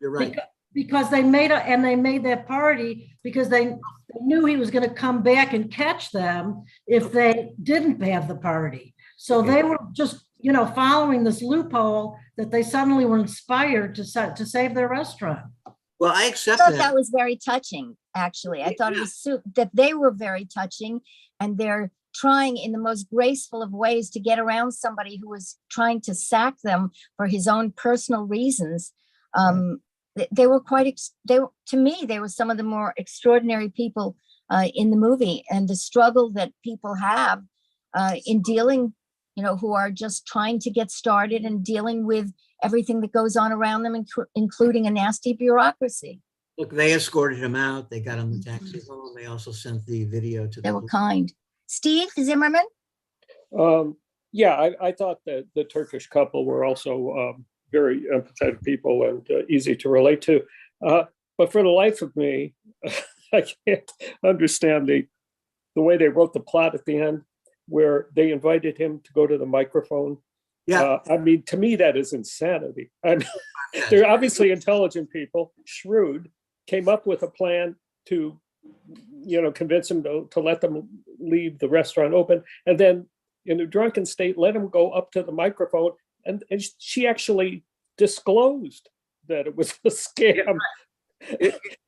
You're right. Because they made that party because they knew he was going to come back and catch them if they didn't have the party. So they were just, following this loophole that they suddenly were inspired to save their restaurant. Well, I I accept thought that. that was very touching, actually. I thought it was that they were very touching, and they're trying in the most graceful of ways to get around somebody who was trying to sack them for his own personal reasons. They were to me, they were some of the more extraordinary people in the movie, and the struggle that people have in dealing, who are just trying to get started and dealing with everything that goes on around them, including a nasty bureaucracy. Look, they escorted him out. They got him the taxi home. They also sent the video to They the were kind. Steve Zimmerman? Yeah, I thought that the Turkish couple were also very empathetic people and easy to relate to. But for the life of me, I can't understand the way they wrote the plot at the end, where they invited him to go to the microphone. Yeah. I mean, to me, that is insanity. I mean, they're obviously intelligent people, shrewd, came up with a plan to, convince him to let them leave the restaurant open. And then in a drunken state, let him go up to the microphone. And she actually disclosed that it was a scam,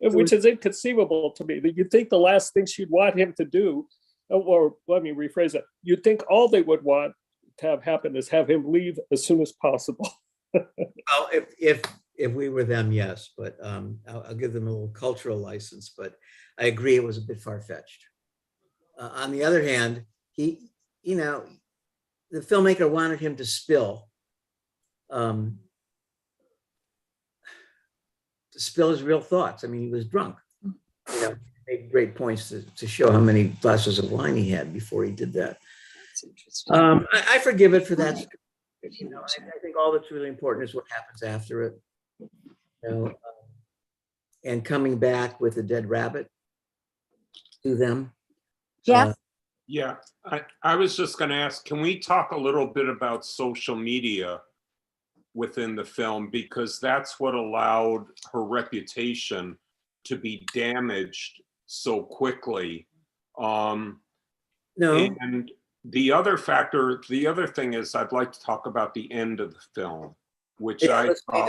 which is inconceivable to me. That you'd think the last thing she'd want him to do, or let me rephrase it, you'd think all they would want to have happen is have him leave as soon as possible. Well, if we were them, yes, but I'll give them a little cultural license, but I agree it was a bit far-fetched. On the other hand, the filmmaker wanted him to spill his real thoughts. I mean, he was drunk. Made great points to show how many glasses of wine he had before he did that. That's interesting. I forgive it for that. I think all that's really important is what happens after it. And coming back with a dead rabbit to them. Jeff? Yeah, I was just going to ask, can we talk a little bit about social media within the film? Because that's what allowed her reputation to be damaged so quickly. No. And the other thing is, I'd like to talk about the end of the film, which let's do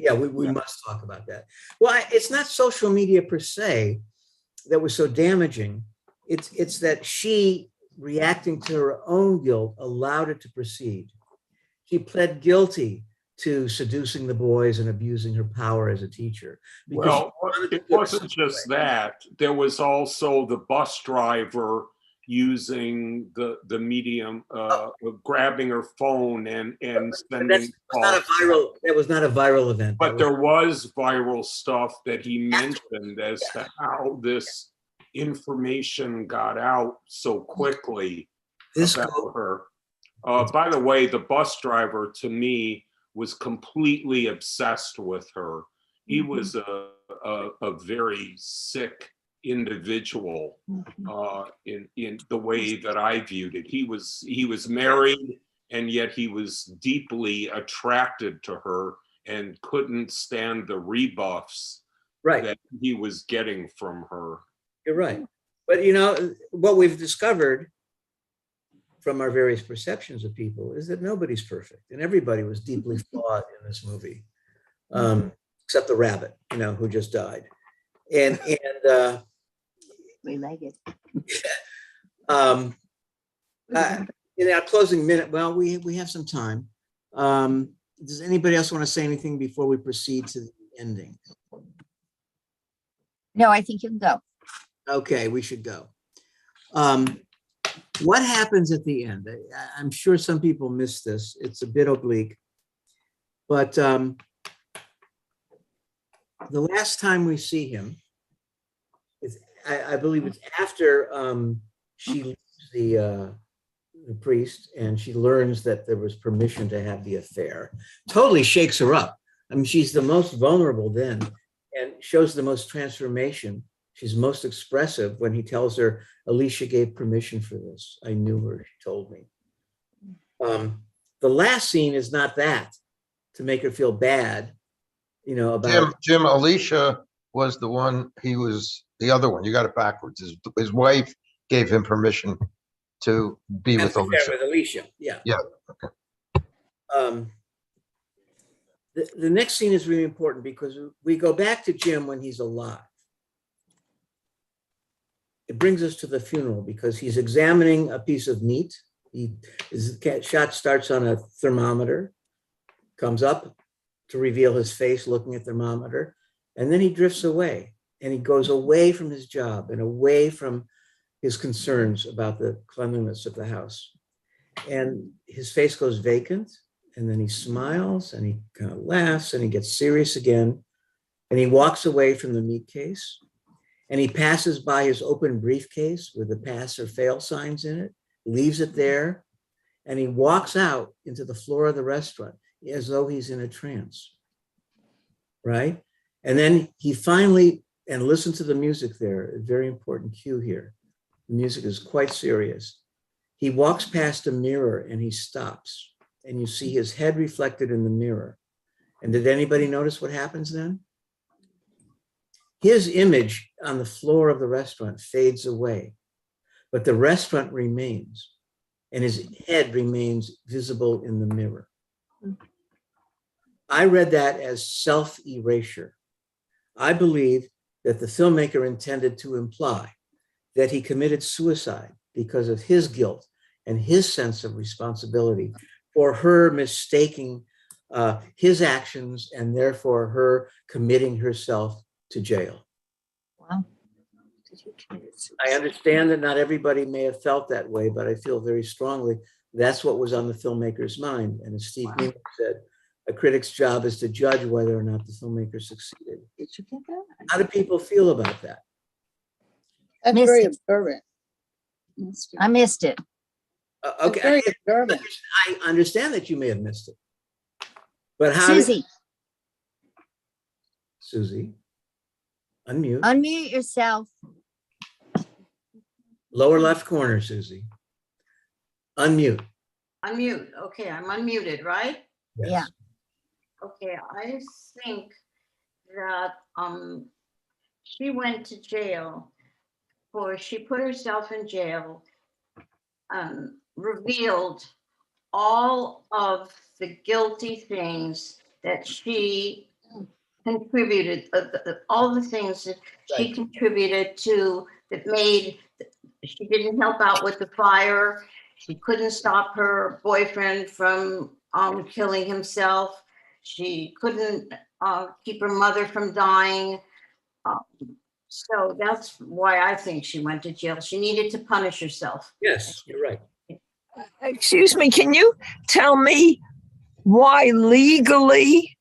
that. We must talk about that. Well, it's not social media per se that was so damaging. It's that she, reacting to her own guilt, allowed it to proceed. She pled guilty to seducing the boys and abusing her power as a teacher. Well, it wasn't just that. There was also the bus driver using the medium, grabbing her phone and sending calls. That was not a viral event. But there was viral stuff that he mentioned as to how this information got out so quickly about her. By the way, the bus driver, to me, was completely obsessed with her. He was a very sick individual in the way that I viewed it. He was married, and yet he was deeply attracted to her and couldn't stand the rebuffs that he was getting from her. You're right. But what we've discovered from our various perceptions of people is that nobody's perfect, and everybody was deeply flawed in this movie, except the rabbit, who just died. And we like it. In our closing minute, well, we have some time. Does anybody else want to say anything before we proceed to the ending? No, I think you can go. Okay, we should go. What happens at the end? I'm sure some people miss this. It's a bit oblique, but the last time we see him is, I believe it's after she leaves the priest and she learns that there was permission to have the affair. Totally shakes her up. I mean, she's the most vulnerable then and shows the most transformation She's most expressive when he tells her, Alicia gave permission for this. I knew her, she told me. The last scene is not that, to make her feel bad, you know, about. Jim, Alicia was the one, he was the other one. You got it backwards. His wife gave him permission to be with Alicia. With Alicia, yeah. Yeah. The next scene is really important because we go back to Jim when he's alive. It brings us to the funeral because he's examining a piece of meat. His shot starts on a thermometer, comes up to reveal his face looking at the thermometer, and then he drifts away and he goes away from his job and away from his concerns about the cleanliness of the house. And his face goes vacant, and then he smiles and he kind of laughs and he gets serious again. And he walks away from the meat case and he passes by his open briefcase with the pass or fail signs in it, leaves it there, and he walks out into the floor of the restaurant as though he's in a trance, right? And then he finally, and listen to the music there, a very important cue here. The music is quite serious. He walks past a mirror and he stops, and you see his head reflected in the mirror. And did anybody notice what happens then? His image on the floor of the restaurant fades away, but the restaurant remains, and his head remains visible in the mirror. I read that as self-erasure. I believe that the filmmaker intended to imply that he committed suicide because of his guilt and his sense of responsibility for her mistaking his actions and therefore her committing herself to jail. Wow. I understand that not everybody may have felt that way, but I feel very strongly that's what was on the filmmaker's mind. And as Steve Neiman said, a critic's job is to judge whether or not the filmmaker succeeded. Did you think that? How do people feel about that? That's Missed very it. observant. I missed it. Okay, Very observant. I understand that you may have missed it, but how? Susie, Susie, unmute. unmute yourself. Lower left corner, Susie. Unmute. Unmute. Okay, I'm unmuted, right? Yes. Yeah. Okay, I think that she went to jail she put herself in jail, revealed all of the guilty things that she contributed, all the things that she contributed to that made, she didn't help out with the fire. She couldn't stop her boyfriend from killing himself. She couldn't keep her mother from dying. So that's why I think she went to jail. She needed to punish herself. Yes, you're right. Excuse me, can you tell me why legally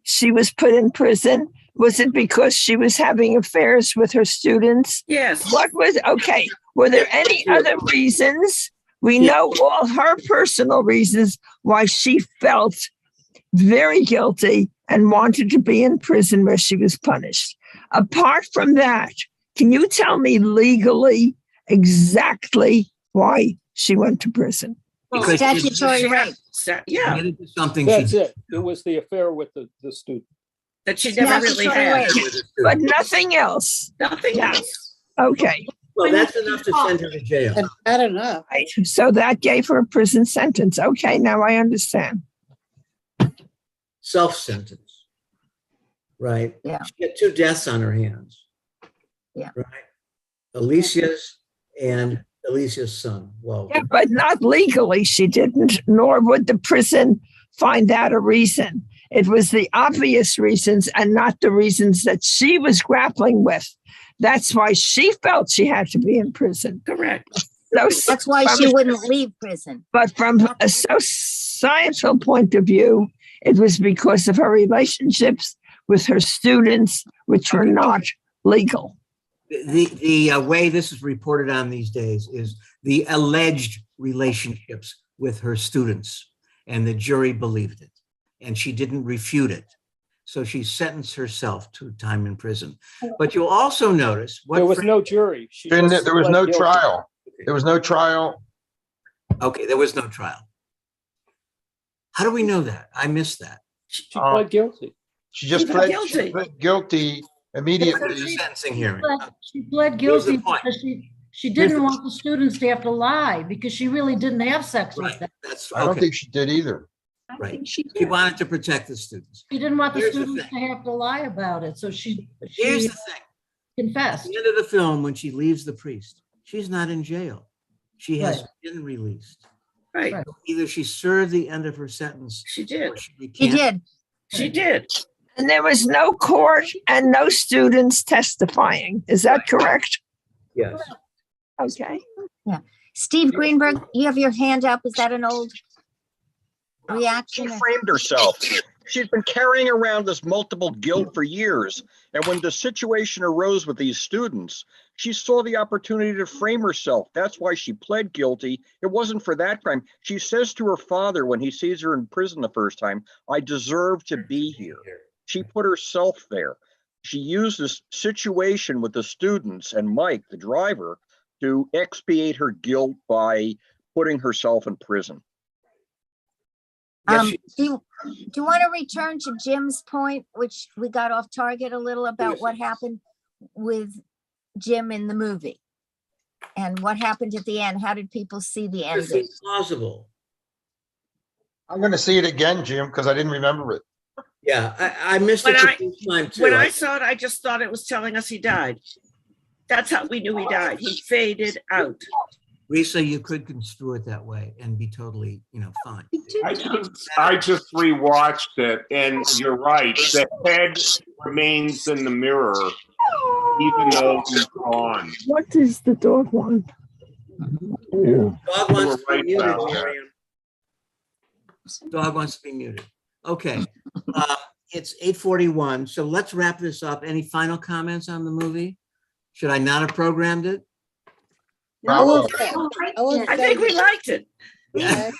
she was put in prison? Was it because she was having affairs with her students? Yes. What was, okay, were there any other reasons? We know all her personal reasons why she felt very guilty and wanted to be in prison where she was punished. Apart from that, can you tell me legally exactly why she went to prison? Because Statutory rape. Yeah, something That's she it. It was the affair with the student. that she never really had. But nothing else. Nothing else. Okay. Well, that's enough to send her to jail. That's not enough. Right. So that gave her a prison sentence. Okay, now I understand. Self-sentence, right? Yeah. She had 2 deaths on her hands. Yeah. Right. Alicia's and Alicia's son. Well, Yeah, but not legally, she didn't, nor would the prison find that a reason. It was the obvious reasons and not the reasons that she was grappling with. That's why she felt she had to be in prison. Correct. So, That's why she wouldn't leave prison. But from a societal point of view, it was because of her relationships with her students, which were not legal. the way this is reported on these days is the alleged relationships with her students, and the jury believed it, and she didn't refute it. So she sentenced herself to time in prison. But you'll also notice what There was no jury. She There just was pled no guilty. trial. There was no trial. Okay, there was no trial. How do we know that? I missed that. She pled guilty. She just She pled pled guilty. guilty immediately. The sentencing hearing. She pled Here's the guilty point. because she Here's didn't the- want the students to have to lie because she really didn't have sex with Right, them. that's, I don't okay, think she did either. I right. think she She did. wanted to protect the students. She didn't want the Here's the students to have to lie about it, so she Here's the thing. At confessed. the end of the film, when she leaves the priest, she's not in jail. She has Right. been released. Right, Right. Either she served the end of her sentence. she did. Or she He recanted. did. She did. And there was no court and no students testifying. Is that correct? Yes. Okay. Steve Greenberg, you have your hand up. Is that an old She reaction? framed herself. She's been carrying around this multiple guilt for years. And when the situation arose with these students, she saw the opportunity to frame herself. That's why she pled guilty. It wasn't for that crime. She says to her father when he sees her in prison the first time, I deserve to be here. She put herself there. She used this situation with the students and Mike, the driver, to expiate her guilt by putting herself in prison. Yes, Do you want to return to Jim's point, which we got off target a little about what happened with Jim in the movie? And what happened at the end? How did people see the It's ending? plausible. I'm going to see it again, Jim, because I didn't remember it. Yeah, I missed it When the I- first time too. When I saw it, I just thought it was telling us he died. That's how we knew he died. He faded out. Risa, you could construe it that way and be totally, fine. I just rewatched it, and you're right. The head remains in the mirror, even though he's gone. What does the dog want? Dog wants to We're be right muted, about that. Miriam. Dog wants to be muted. Okay. It's 8:41, so let's wrap this up. Any final comments on the movie? Should I not have programmed it? I will Probably. say, I will I say think we that- liked it. Yeah.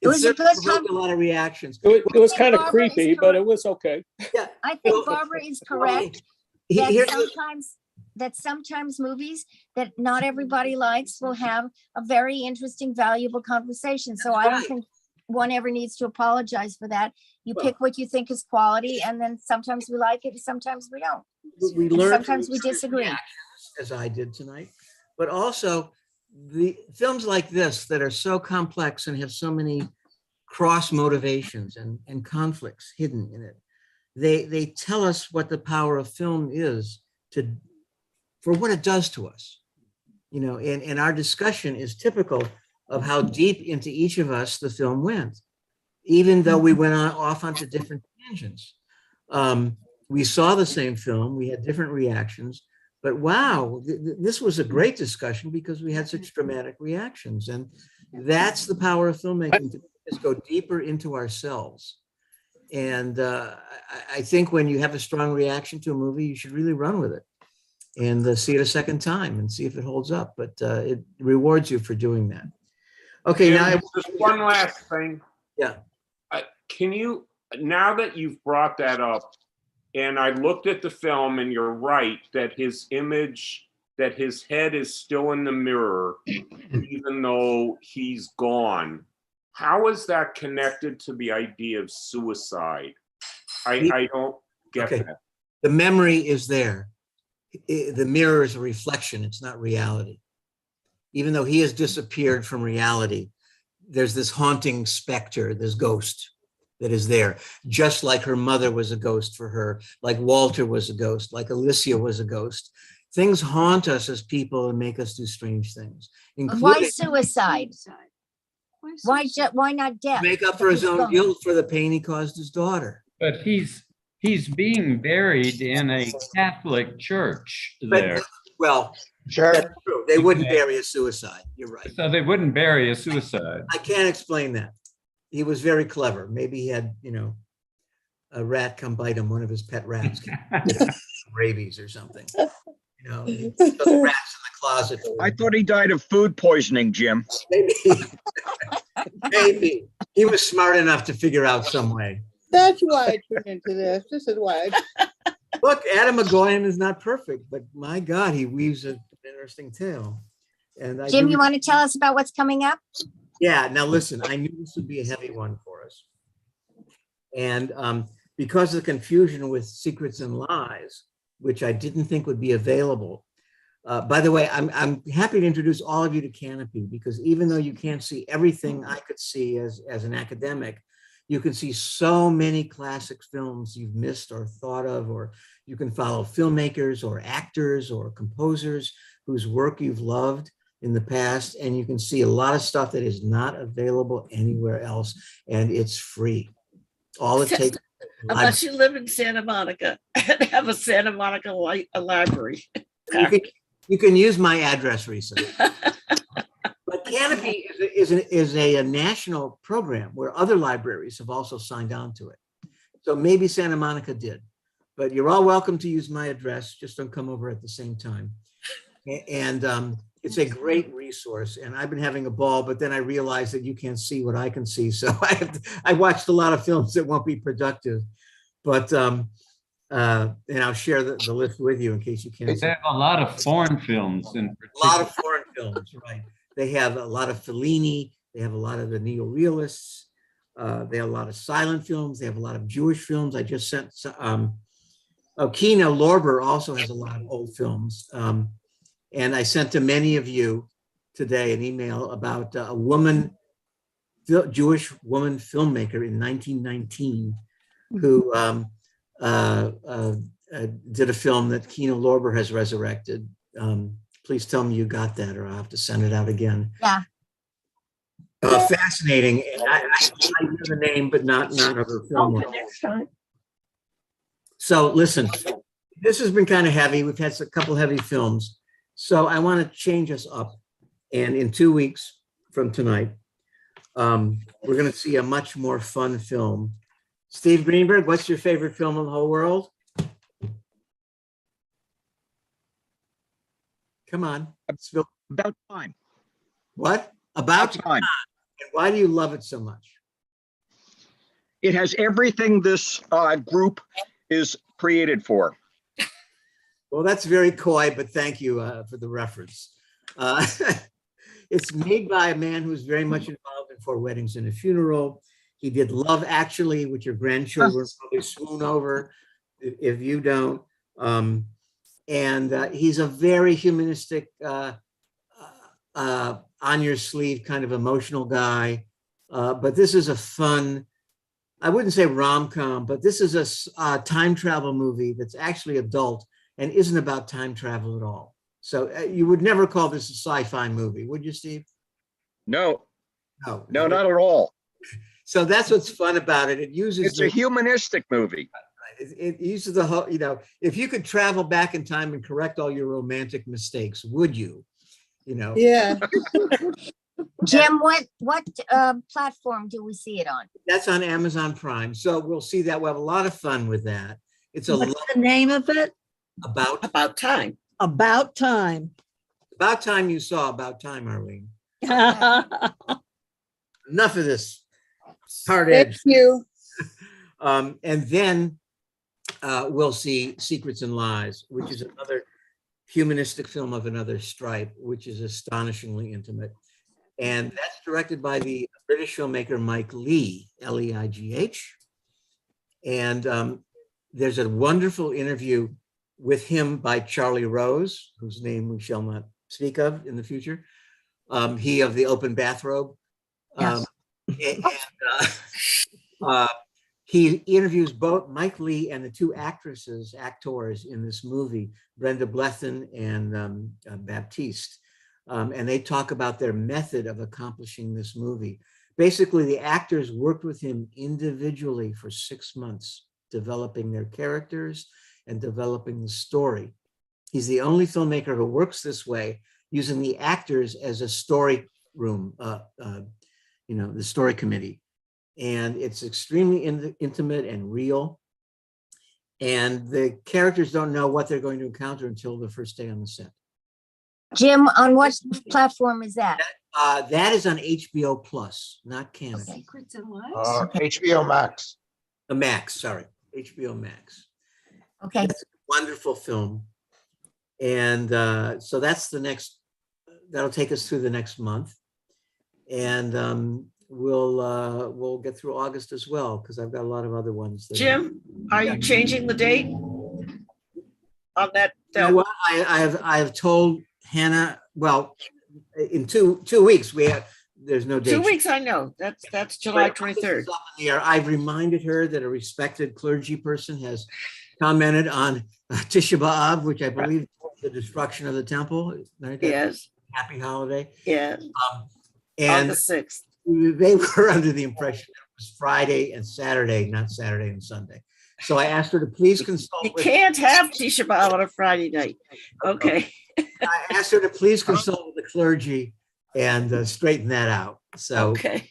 It was a certainly good provoked a lot of reactions. It was kind of Barbara is creepy, but it was okay. Yeah. I think Barbara is correct that Here's the- sometimes movies that not everybody likes will have a very interesting, valuable conversation. So I don't right. think one ever needs to apologize for that. You Well- pick what you think is quality, and then sometimes we like it, and sometimes we don't. we And learn sometimes from we each other's disagree. reactions, as I did tonight, but also the films like this that are so complex and have so many cross motivations and conflicts hidden in it. They tell us what the power of film is for what it does to us. And our discussion is typical of how deep into each of us the film went, even though we went off onto different tangents. We saw the same film, we had different reactions, but wow, this was a great discussion because we had such dramatic reactions. And that's the power of filmmaking, to just go deeper into ourselves. And I think when you have a strong reaction to a movie, you should really run with it and see it a second time and see if it holds up. But it rewards you for doing that. Okay, Jim, now just one last thing. Yeah. Can you, now that you've brought that up, and I looked at the film, and you're right that his image, that his head is still in the mirror, even though he's gone. How is that connected to the idea of suicide? I don't get Okay. that. the memory is there. The mirror is a reflection, it's not reality. Even though he has disappeared from reality, there's this haunting specter, this ghost that is there, just like her mother was a ghost for her, like Walter was a ghost, like Alicia was a ghost. Things haunt us as people and make us do strange things, Why including suicide? Why not death? make up for his own guilt for the pain he caused his daughter. But he's being buried in a Catholic church there. Well, Sure. that's true. They wouldn't bury a suicide. You're right. So they wouldn't bury a suicide. I can't explain that. He was very clever. Maybe he had, a rat come bite him, one of his pet rats, rabies or something. Those rats in the closet. I thought he died of food poisoning, Jim. Maybe. Maybe. He was smart enough to figure out some way. That's why I tuned into this. This is why. Look, Adam McGowan is not perfect, but my God, he weaves an interesting tale. And I Jim, do- you want to tell us about what's coming up? Yeah, now listen, I knew this would be a heavy one for us. And because of the confusion with Secrets and Lies, which I didn't think would be available. By the way, I'm happy to introduce all of you to Canopy, because even though you can't see everything I could see as an academic, you can see so many classic films you've missed or thought of, or you can follow filmmakers or actors or composers whose work you've loved in the past, and you can see a lot of stuff that is not available anywhere else, and it's free. All it takes. Unless you live in Santa Monica and have a Santa Monica library. You can use my address recently. But Canopy is a national program where other libraries have also signed on to it. So maybe Santa Monica did, but you're all welcome to use my address. Just don't come over at the same time. And it's a great resource, and I've been having a ball, but then I realized that you can't see what I can see. So I watched a lot of films that won't be productive, but and I'll share the list with you in case you can't see. They have a lot of foreign films in particular. A lot of foreign films, right? They have a lot of Fellini. They have a lot of the neo-realists. They have a lot of silent films. They have a lot of Jewish films. I just sent, Kino Lorber also has a lot of old films. And I sent to many of you today an email about a woman, Jewish woman filmmaker in 1919 who did a film that Kino Lorber has resurrected. Please tell me you got that, or I'll have to send it out again. Yeah. Fascinating. I know the name, but not of her film work. Next time. So listen, this has been kind of heavy. We've had a couple heavy films. So I want to change us up. And in 2 weeks from tonight, we're going to see a much more fun film. Steve Greenberg, what's your favorite film in the whole world? Come on. About Time. What? About Time. And why do you love it so much? It has everything this group is created for. Well, that's very coy, but thank you for the reference. It's made by a man who's very much involved in Four Weddings and a Funeral. He did Love Actually, which your grandchildren probably swoon over if you don't. And he's a very humanistic, on your sleeve kind of emotional guy. But this is a fun, I wouldn't say rom-com, but this is a time travel movie that's actually adult and isn't about time travel at all. So you would never call this a sci-fi movie, would you, Steve? No, No, not at all. So that's what's fun about it. It uses It's a humanistic movie. it uses the whole, if you could travel back in time and correct all your romantic mistakes, would you? Yeah. Jim, what platform do we see it on? That's on Amazon Prime. So we'll see that. We'll have a lot of fun with that. It's What's the name of it? About Time. About Time. About time you saw About Time, Arlene. Enough of this hard Thank edge. you. And then we'll see Secrets and Lies, which is another humanistic film of another stripe, which is astonishingly intimate. And that's directed by the British filmmaker Mike Leigh, L-E-I-G-H. And there's a wonderful interview with him by Charlie Rose, whose name we shall not speak of in the future. He of the open bathrobe. Yes. He interviews both Mike Leigh and the two actors in this movie, Brenda Blethyn and Baptiste. And they talk about their method of accomplishing this movie. Basically, the actors worked with him individually for 6 months, developing their characters and developing the story. He's the only filmmaker who works this way, using the actors as a story room, the story committee. And it's extremely intimate and real. And the characters don't know what they're going to encounter until the first day on the set. Jim, on what platform is that? That is on HBO Plus, not Canada. Secrets and Lies? HBO Max. Max, sorry, HBO Max. Okay. That's a wonderful film. And so that's that'll take us through the next month. And we'll get through August as well, because I've got a lot of other ones. Jim, are you changing the date on that? You know what? I have told Hannah, well, in two weeks, there's no date. 2 weeks, I know. That's July 23rd. I've reminded her that a respected clergy person has commented on Tisha B'Av, which I believe is the destruction of the temple. Right? Yes. Happy holiday. Yes. And on the 6th. They were under the impression that it was Friday and Saturday, not Saturday and Sunday. So I asked her to please consult. You can't have Tisha B'Av on a Friday night. Okay. I asked her to please consult with the clergy and straighten that out. So okay.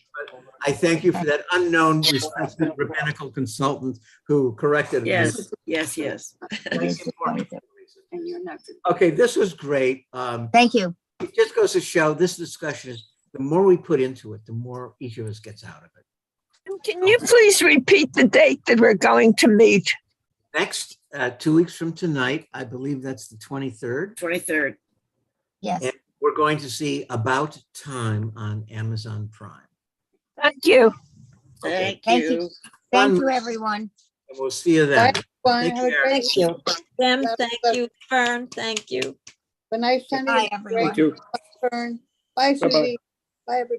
I thank you for that unknown respected rabbinical consultant who corrected me. Yes, yes. And you're not. Okay, this was great. Thank you. It just goes to show this discussion is the more we put into it, the more each of us gets out of it. Can you please repeat the date that we're going to meet? Next, 2 weeks from tonight, I believe that's the 23rd. 23rd. Yes. And we're going to see About Time on Amazon Prime. Thank you. Thank Thank you. you. Thank you, everyone. And we'll see you then. Bye. Take Have a care. great Thank you. Sam, Have a thank good- you. Fern, thank you. Good night, Sunny. Bye, everyone. Thank you. Fern. Bye, Bye-bye. sweetie. Bye, everybody.